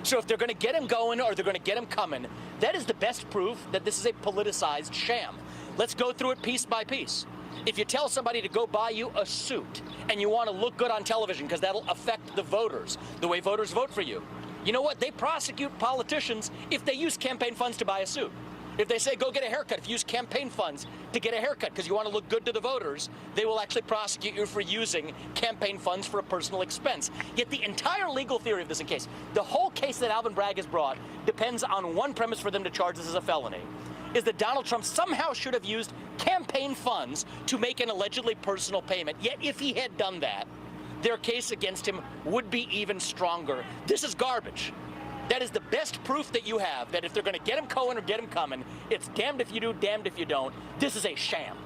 So if they're going to get him going or they're going to get him coming, that is the best proof that this is a politicized sham. Let's go through it piece by piece. If you tell somebody to go buy you a suit and you want to look good on television because that'll affect the voters, the way voters vote for you, you know what? They prosecute politicians if they use campaign funds to buy a suit. If they say, go get a haircut, if you use campaign funds to get a haircut because you want to look good to the voters, they will actually prosecute you for using campaign funds for a personal expense. Yet the entire legal theory of this case, the whole case that Alvin Bragg has brought, depends on one premise for them to charge this as a felony, is that Donald Trump somehow should have used campaign funds to make an allegedly personal payment. Yet if he had done that, their case against him would be even stronger. This is garbage. That is the best proof that you have that if they're going to get him going or get him coming, it's damned if you do, damned if you don't. This is a sham.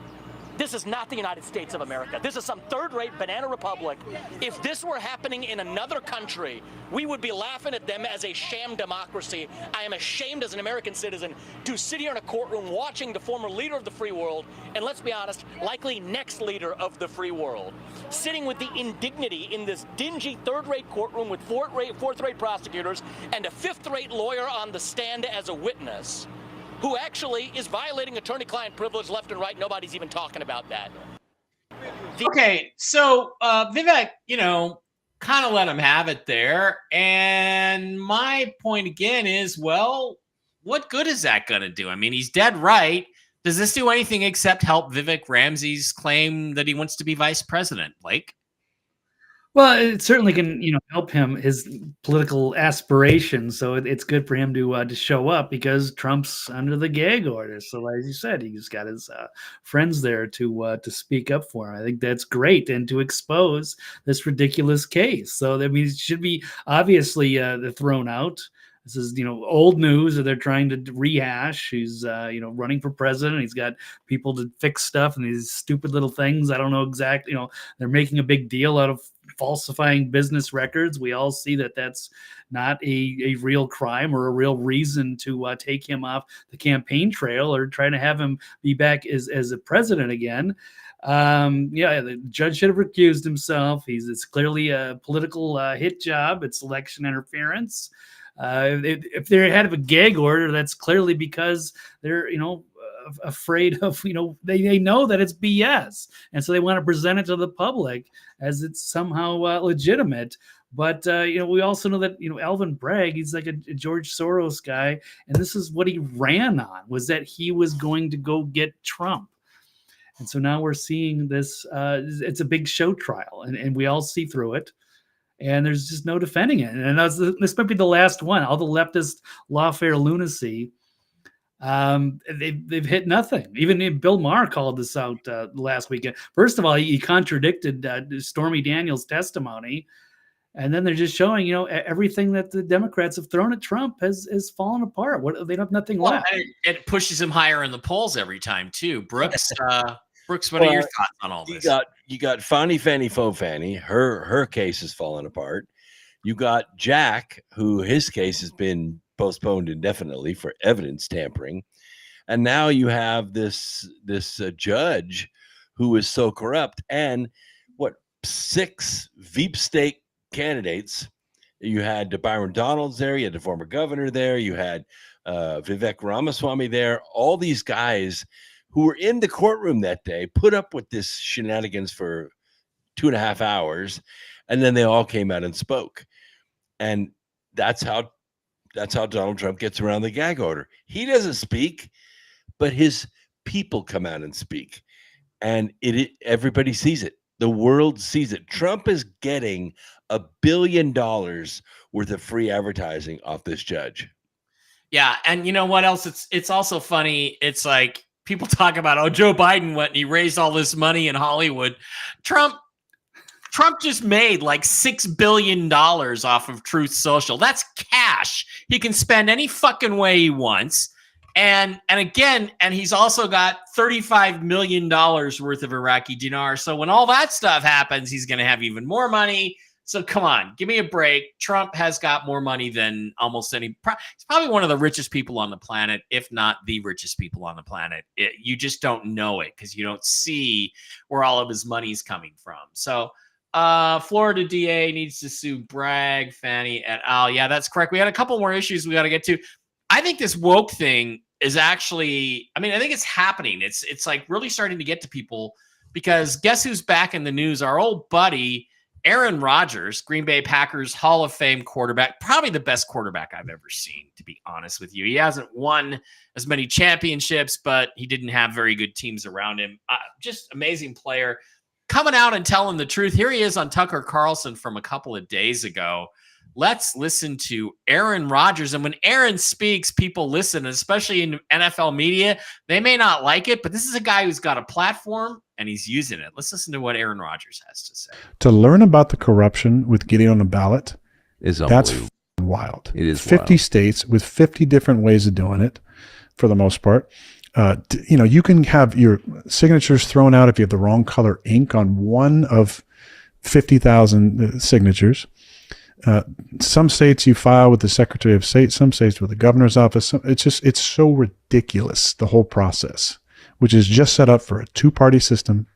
This is not the United States of America. This is some third-rate banana republic. If this were happening in another country, we would be laughing at them as a sham democracy. I am ashamed as an American citizen to sit here in a courtroom watching the former leader of the free world, and let's be honest, likely next leader of the free world, sitting with the indignity in this dingy third-rate courtroom with fourth-rate prosecutors and a fifth-rate lawyer on the stand as a witness, who actually is violating attorney-client privilege left and right. Nobody's even talking about that. Okay, so Vivek, kind of let him have it there. And my point again is, well, what good is that going to do? I mean, he's dead right. Does this do anything except help Vivek Ramsey's claim that he wants to be vice president, Blake? Well, it certainly can, help him his political aspirations. So it's good for him to show up because Trump's under the gag order. So, as you said, he's got his friends there to speak up for him. I think that's great, and to expose this ridiculous case. So that means it should be obviously thrown out. This is, old news that they're trying to rehash. He's, running for president. He's got people to fix stuff and these stupid little things. I don't know exactly. They're making a big deal out of falsifying business records. We all see that that's not a real crime or a real reason to take him off the campaign trail or try to have him be back as a president again. The judge should have recused himself. It's clearly a political hit job. It's election interference. If they're ahead of a gag order, that's clearly because they're, afraid of, they know that it's BS. And so they want to present it to the public as it's somehow legitimate. But, we also know that, Alvin Bragg, he's like a George Soros guy. And this is what he ran on, was that he was going to go get Trump. And so now we're seeing this, it's a big show trial, and we all see through it. And there's just no defending it. And this might be the last one. All the leftist lawfare lunacy, they've hit nothing. Even Bill Maher called this out last weekend. First of all, he contradicted Stormy Daniels' testimony. And then they're just showing, everything that the Democrats have thrown at Trump has fallen apart. They have nothing left. It pushes him higher in the polls every time, too. Brooks, what are your thoughts on all this? You got Fanny Faux Fanny. Her case has fallen apart. You got Jack, who his case has been postponed indefinitely for evidence tampering, and now you have this judge who is so corrupt. And 6 Veep state candidates. You had Byron Donalds there. You had the former governor there. You had Vivek Ramaswamy there. All these guys who were in the courtroom that day put up with this shenanigans for 2.5 hours, and then they all came out and spoke. And that's how Donald Trump gets around the gag order. He doesn't speak, but his people come out and speak, and everybody sees it. The world sees it. Trump is getting $1 billion worth of free advertising off this judge. Yeah, and you know what else? It's also funny. It's like, people talk about, Joe Biden went and he raised all this money in Hollywood. Trump just made like $6 billion off of Truth Social. That's cash. He can spend any fucking way he wants. And he's also got $35 million worth of Iraqi dinar. So when all that stuff happens, he's going to have even more money. So come on, give me a break. Trump has got more money than almost any. He's probably one of the richest people on the planet, if not the richest people on the planet. You just don't know it because you don't see where all of his money's coming from. So Florida DA needs to sue Bragg, Fannie, et al. Yeah, that's correct. We had a couple more issues we got to get to. I think this woke thing is actually, I think it's happening. It's like really starting to get to people, because guess who's back in the news? Our old buddy, Aaron Rodgers, Green Bay Packers Hall of Fame quarterback, probably the best quarterback I've ever seen, to be honest with you. He hasn't won as many championships, but he didn't have very good teams around him. Just amazing player. Coming out and telling the truth. Here he is on Tucker Carlson from a couple of days ago. Let's listen to Aaron Rodgers. And when Aaron speaks, people listen, especially in NFL media. They may not like it, but this is a guy who's got a platform and he's using it. Let's listen to what Aaron Rodgers has to say. To learn about the corruption with getting on a ballot, that's wild. It is 50 wild. states with 50 different ways of doing it, for the most part. You can have your signatures thrown out if you have the wrong color ink on one of 50,000 signatures. Some states you file with the Secretary of State, some states with the governor's office. It's so ridiculous, the whole process, which is just set up for a two-party system,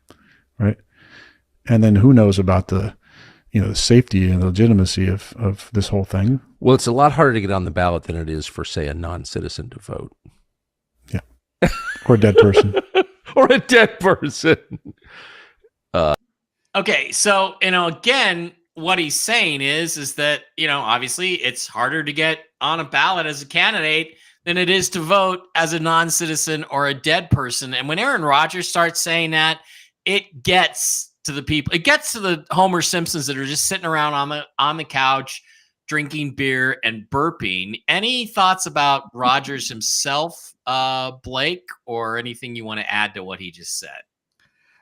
right? And then who knows about the safety and legitimacy of this whole thing. Well, it's a lot harder to get on the ballot than it is for, say, a non-citizen to vote. Yeah. Or a dead person. Or a dead person. Okay, so again, what he's saying is that obviously it's harder to get on a ballot as a candidate than it is to vote as a non-citizen or a dead person. And when Aaron Rodgers starts saying that, it gets to the people. It gets to the Homer Simpsons that are just sitting around on the couch, drinking beer and burping. Any thoughts about Rodgers himself, Blake, or anything you want to add to what he just said?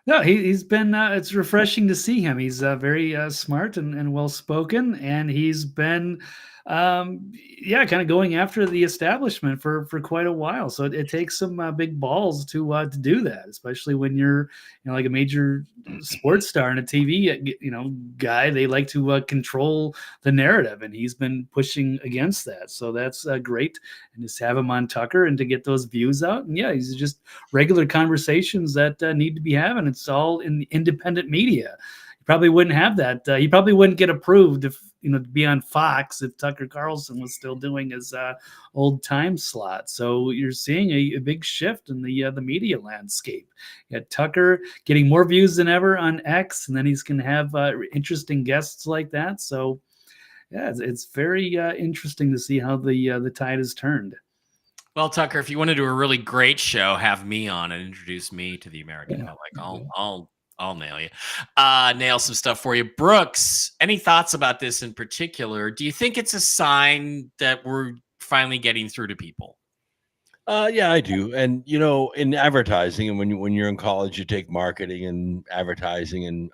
No, he's been. It's refreshing to see him. He's very smart and well spoken, and he's been, kind of going after the establishment for quite a while. So it takes some big balls to do that, especially when you're like a major sports star and a TV guy. They like to control the narrative, and he's been pushing against that. So that's great, and just have him on Tucker and to get those views out. And yeah, he's just regular conversations that need to be having. It's all in the independent media. He probably wouldn't have that. He probably wouldn't get approved if to be on Fox if Tucker Carlson was still doing his old time slot. So you're seeing a big shift in the media landscape. You got Tucker getting more views than ever on X, and then he's going to have interesting guests like that. So yeah, it's very interesting to see how the tide has turned. Well, Tucker, if you want to do a really great show, have me on and introduce me to the American public. I'll nail you. Nail some stuff for you. Brooks, any thoughts about this in particular? Do you think it's a sign that we're finally getting through to people? Yeah, I do. And in advertising, and when you're in college, you take marketing and advertising. And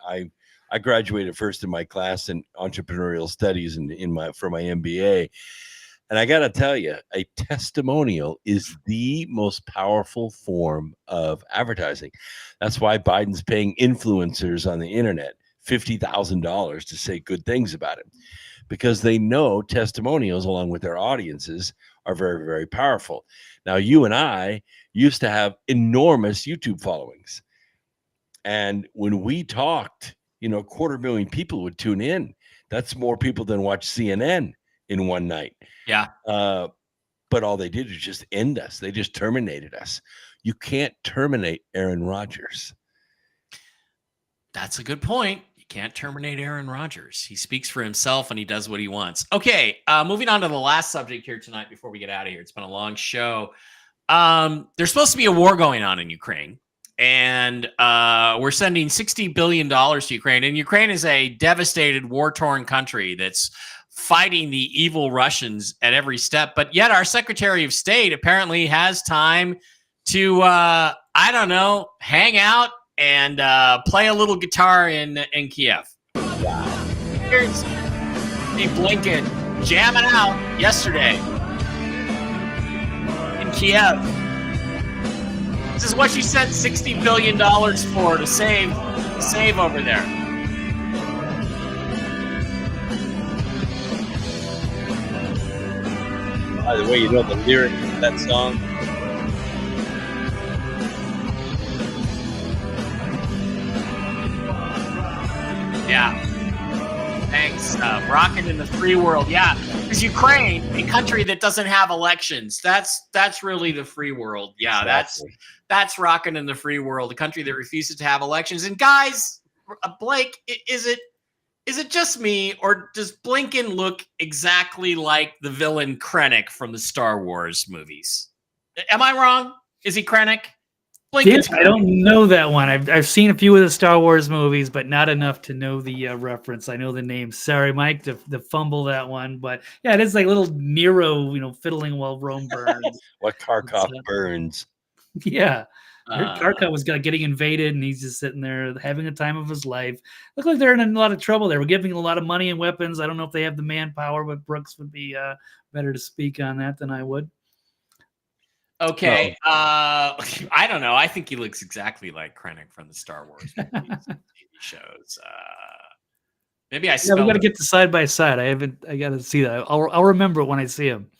I graduated first in my class in entrepreneurial studies for my MBA. And I got to tell you, a testimonial is the most powerful form of advertising. That's why Biden's paying influencers on the internet $50,000 to say good things about him, because they know testimonials along with their audiences are very, very powerful. Now, you and I used to have enormous YouTube followings. And when we talked, 250,000 people would tune in. That's more people than watch CNN in one night. Yeah. But all they did was just end us. They just terminated us. You can't terminate Aaron Rodgers. That's a good point. You can't terminate Aaron Rodgers. He speaks for himself and he does what he wants. Okay, moving on to the last subject here tonight before we get out of here. It's been a long show. There's supposed to be a war going on in Ukraine, and we're sending $60 billion to Ukraine. And Ukraine is a devastated, war-torn country that's fighting the evil Russians at every step. But yet our Secretary of State apparently has time to, hang out and play a little guitar in Kiev. Here's Blinken jamming out yesterday in Kiev. This is what she sent $60 billion for to save over there. By the way, you know the lyrics of that song? Yeah. Thanks. Rocking in the free world. Yeah. Because Ukraine, a country that doesn't have elections, that's really the free world. Yeah, Exactly. that's rocking in the free world, a country that refuses to have elections. And guys, Blake, is it just me, or does Blinken look exactly like the villain Krennic from the Star Wars movies? Am I wrong? Is he Krennic? Yes, I don't know that one. I've seen a few of the Star Wars movies, but not enough to know the reference. I know the name. Sorry, Mike, to fumble that one. But yeah, it is like little Nero, fiddling while Rome burns. What Kharkov burns. Yeah. Kharkov was getting invaded, and he's just sitting there having a time of his life. Look like they're in a lot of trouble there. We're giving a lot of money and weapons. I don't know if they have the manpower, but Brooks would be better to speak on that than I would. Okay. I don't know. I think he looks exactly like Krennic from the Star Wars movies and TV shows. Maybe I Yeah, we got to get to side by side. I got to see that. I'll remember it when I see him.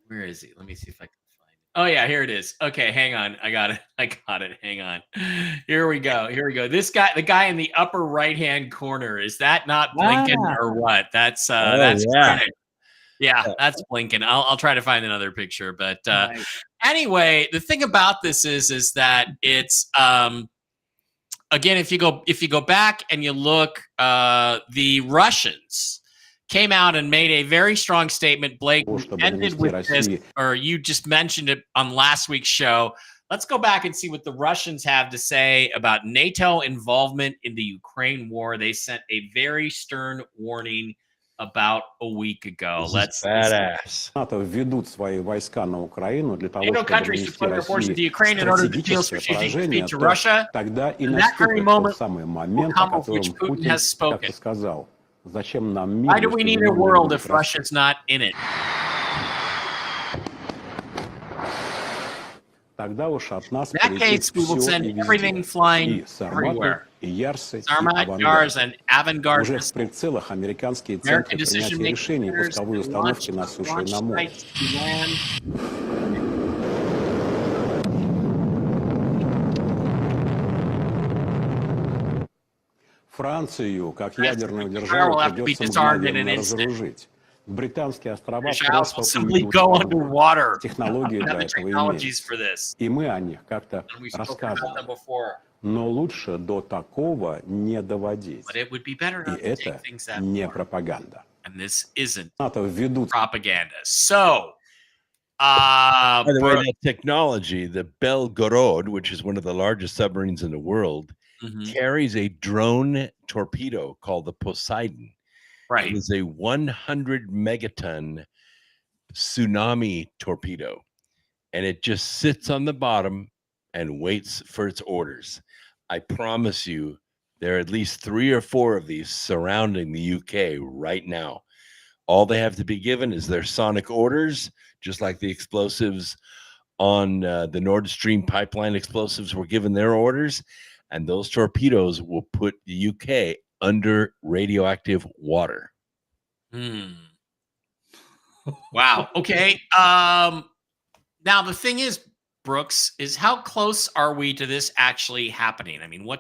Where is he? Let me see if I can find it. Oh yeah, here it is. Okay, hang on. I got it. Hang on. Here we go. This guy, the guy in the upper right-hand corner, is that not Blinken or what? That's Krennic. Yeah, that's Blinken. I'll try to find another picture. But anyway, the thing about this is that it's again, if you go back and you look, the Russians came out and made a very strong statement. Blake ended with this, or you just mentioned it on last week's show. Let's go back and see what the Russians have to say about NATO involvement in the Ukraine war. They sent a very stern warning about a week ago. Let's badass. NATO countries deployed their forces to Ukraine in order to deal strategic defeat to Russia. And that very moment will come of which Putin has spoken. Why do we need a world if Russia's not in it? In that case, we will send everything flying everywhere. Sarmat, Yars, and avant-garde American decision-making leaders launch sites to land. Францию, как France ядерную will державу, have to be придется disarmed in an мгновенно instant. разоружить. Британские острова British Isles will просто simply уйдут go во мрак. underwater. Технологии We have для the этого technologies имеются. for this. И мы о них как-то And we spoke about them рассказываем. before. Но лучше до такого не доводить. But it would be better И not to это take things that не far. пропаганда. And this isn't НАТО ведут propaganda. So, By the way, Brooke- that technology, the Belgorod, which is one of the largest submarines in the world, Mhm. carries a drone torpedo called the Poseidon. Right. It is a 100 megaton tsunami torpedo, and it just sits on the bottom and waits for its orders. I promise you, there are at least 3 or 4 of these surrounding the UK right now. All they have to be given is their sonic orders, just like the explosives on the Nord Stream pipeline explosives were given their orders, and those torpedoes will put the UK under radioactive water. Wow. Okay. Now the thing is, Brooks, is how close are we to this actually happening? I mean, I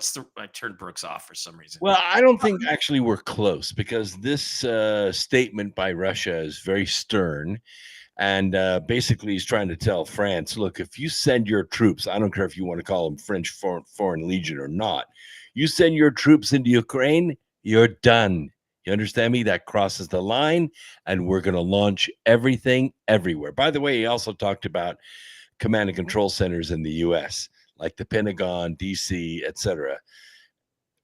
turned Brooks off for some reason. Well, I don't think actually we're close, because this statement by Russia is very stern. And basically, he's trying to tell France, look, if you send your troops, I don't care if you want to call them French Foreign Legion or not, you send your troops into Ukraine, you're done. You understand me? That crosses the line, and we're going to launch everything everywhere. By the way, he also talked about command and control centers in the U.S., like the Pentagon, D.C., etc.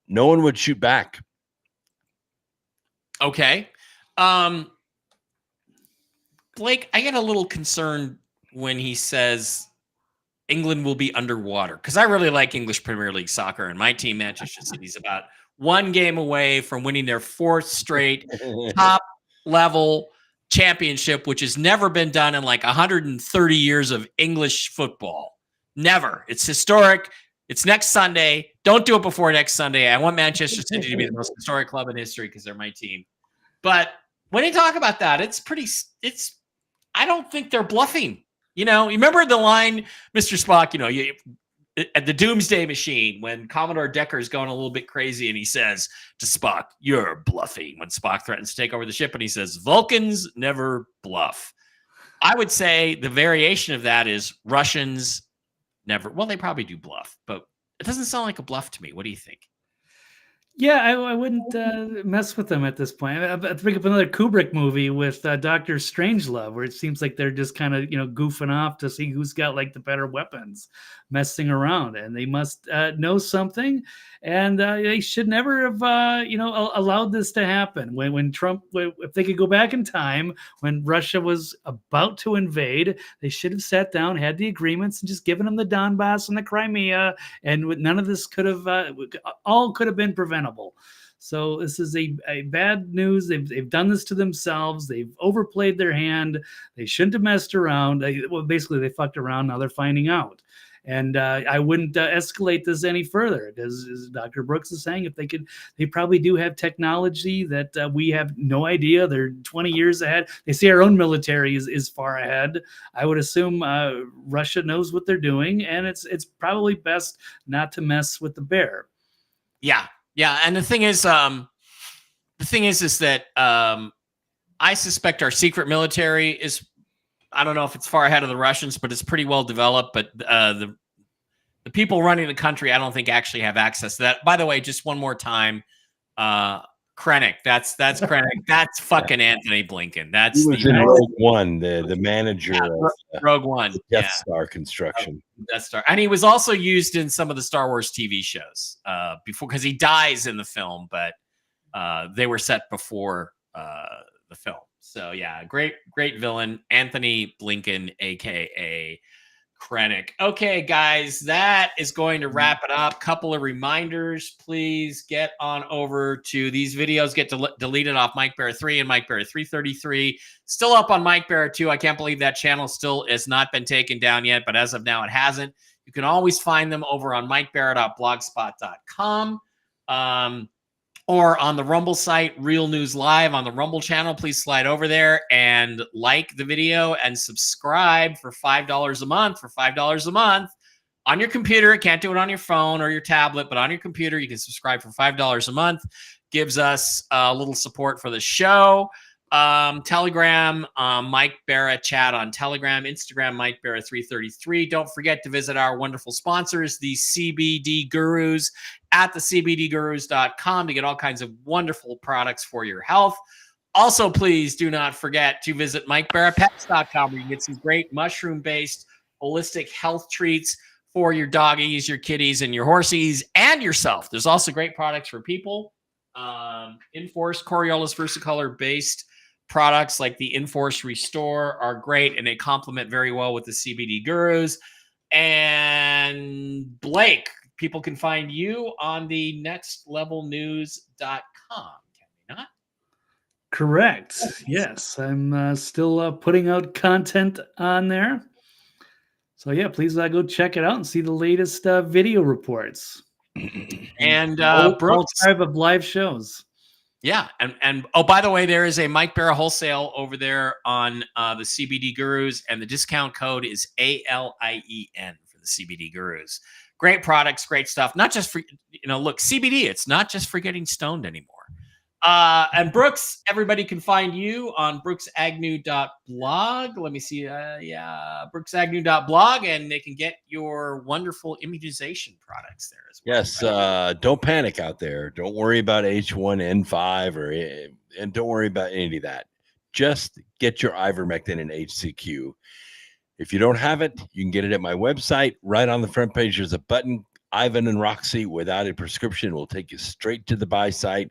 No one would shoot back. Okay. Blake, I get a little concerned when he says England will be underwater, because I really like English Premier League soccer, and my team, Manchester City, is about one game away from winning their 4th straight top level championship, which has never been done in like 130 years of English football. Never. It's historic. It's next Sunday. Don't do it before next Sunday. I want Manchester City to be the most historic club in history because they're my team. But when you talk about that, I don't think they're bluffing. You remember the line, Mr. Spock, at the Doomsday Machine, when Commodore Decker is going a little bit crazy and he says to Spock, "You're bluffing," when Spock threatens to take over the ship, and he says, "Vulcans never bluff." I would say the variation of that is Russians never. Well, they probably do bluff, but it doesn't sound like a bluff to me. What do you think? Yeah, I wouldn't mess with them at this point. I think of another Kubrick movie with Dr. Strangelove, where it seems like they're just kind of goofing off to see who's got like the better weapons, messing around, and they must know something, and they should never have allowed this to happen. When Trump, if they could go back in time when Russia was about to invade, they should have sat down, had the agreements, and just given them the Donbass and the Crimea, and none of this could have all could have been preventable. So this is a bad news. They've done this to themselves. They've overplayed their hand. They shouldn't have messed around. Basically, they fucked around. Now they're finding out. And I wouldn't escalate this any further, because, as Dr. Brooks is saying, if they probably do have technology that we have no idea. They're 20 years ahead. They say our own military is far ahead. I would assume Russia knows what they're doing, and it's probably best not to mess with the bear. Yeah. Yeah, and the thing is that I suspect our secret military is, I don't know if it's far ahead of the Russians, but it's pretty well developed. But the the people running the country, I don't think actually have access to that. By the way, just one more time, Krennic. That's Krennic. That's fucking Anthony Blinken. He That's was the in Rogue One, the manager of Rogue One. the Death Star construction. Death Star, and he was also used in some of the Star Wars TV shows before, because he dies in the film, but they were set before the film. So yeah, great villain, Anthony Blinken, aka Krennic. Okay, guys, that is going to wrap it up. Couple of reminders, please get on over to these videos. Get deleted off Mike Bear 3 and Mike Bear 333. Still up on Mike Bear 2. I can't believe that channel still has not been taken down yet, but as of now, it hasn't. You can always find them over on mikebear.blogspot.com. Or on the Rumble site, Real News Live on the Rumble channel. Please slide over there and like the video and subscribe for $5 a month. For $5 a month on your computer. Can't do it on your phone or your tablet, but on your computer, you can subscribe for $5 a month. Gives us a little support for the show. Telegram, Mike Barra chat on Telegram, Instagram, Mike Barra 333. Don't forget to visit our wonderful sponsors, the CBD Gurus, at thecbdgurus.com to get all kinds of wonderful products for your health. Also, please do not forget to visit MikeBarraPets.com, where you can get some great mushroom-based holistic health treats for your doggies, your kitties, and your horsies, and yourself. There's also great products for people. Enforce Coriolis Versicolor-based products like the Enforce Restore are great, and they complement very well with the CBD Gurus. And Blake, people can find you on the nextlevelnews.com, can they not? Correct. Yes, I'm still putting out content on there. So yeah, please go check it out and see the latest video reports. And Brooks, of live shows. Yeah, and oh, by the way, there is a Mike Barra wholesale over there on the CBD Gurus, and the discount code is ALIEN for the CBD Gurus. Great products, great stuff. Not just for, look, CBD, it's not just for getting stoned anymore. And Brooks, everybody can find you on brooksagnew.blog. Let me see. brooksagnew.blog, and they can get your wonderful immunization products there as well. Yes, right? Don't panic out there. Don't worry about H1N5 and don't worry about any of that. Just get your ivermectin and HCQ. If you don't have it, you can get it at my website. Right on the front page, there's a button, Ivan and Roxy, without a prescription, will take you straight to the buy site.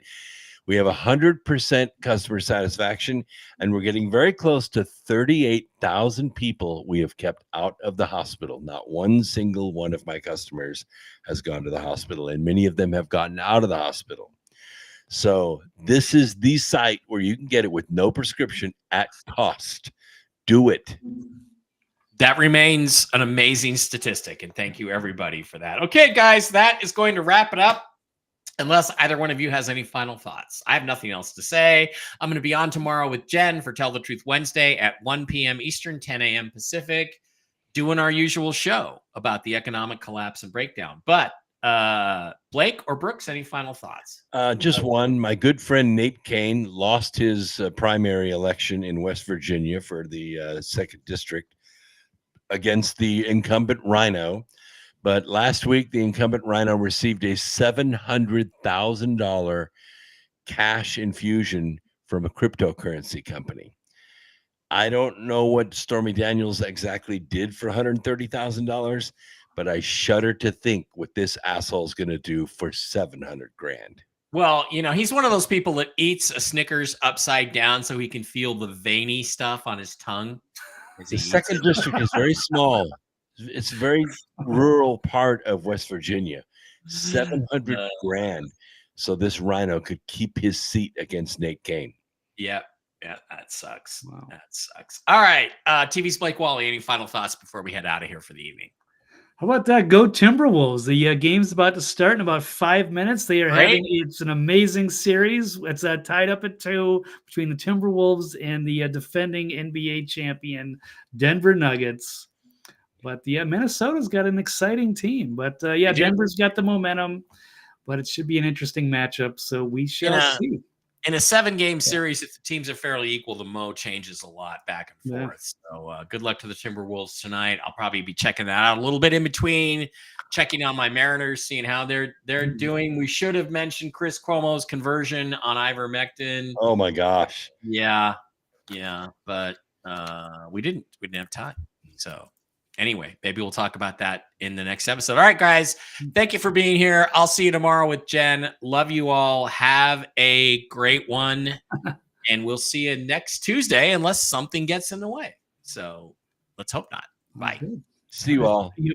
We have 100% customer satisfaction, and we're getting very close to 38,000 people we have kept out of the hospital. Not one single one of my customers has gone to the hospital, and many of them have gotten out of the hospital. So this is the site where you can get it with no prescription at cost. Do it. That remains an amazing statistic, and thank you, everybody, for that. Okay, guys, that is going to wrap it up. Unless either one of you has any final thoughts. I have nothing else to say. I'm going to be on tomorrow with Jen for Tell the Truth Wednesday at 1 p.m. Eastern, 10 a.m. Pacific, doing our usual show about the economic collapse and breakdown. But Blake or Brooks, any final thoughts? Just one. My good friend Nate Kane lost his primary election in West Virginia for the 2nd District against the incumbent Rhino. But last week, the incumbent Rhino received a $700,000 cash infusion from a cryptocurrency company. I don't know what Stormy Daniels exactly did for $130,000, but I shudder to think what this asshole is going to do for $700,000. Well, he's one of those people that eats a Snickers upside down so he can feel the veiny stuff on his tongue. The 2nd District is very small. It's a very rural part of West Virginia. $700,000. So this Rhino could keep his seat against Nate Kane. Yeah, that sucks. Wow. That sucks. All right. TV's Blake Wally, any final thoughts before we head out of here for the evening? How about that? Go Timberwolves. The game's about to start in about 5 minutes. They are it's an amazing series. It's tied up at 2 between the Timberwolves and the defending NBA champion Denver Nuggets. But Minnesota's got an exciting team. But Denver's got the momentum. But it should be an interesting matchup. So we shall see. in a 7-game series, if the teams are fairly equal, the mo changes a lot back and Yeah. forth. So good luck to the Timberwolves tonight. I'll probably be checking that out a little bit in between, checking on my Mariners, seeing how they're doing. We should have mentioned Chris Cuomo's conversion on ivermectin. Oh my gosh. Yeah, but we didn't have time. So anyway, maybe we'll talk about that in the next episode. All right, guys, thank you for being here. I'll see you tomorrow with Jen. Love you all. Have a great one. And we'll see you next Tuesday unless something gets in the way. So let's hope not. Bye. See you all. You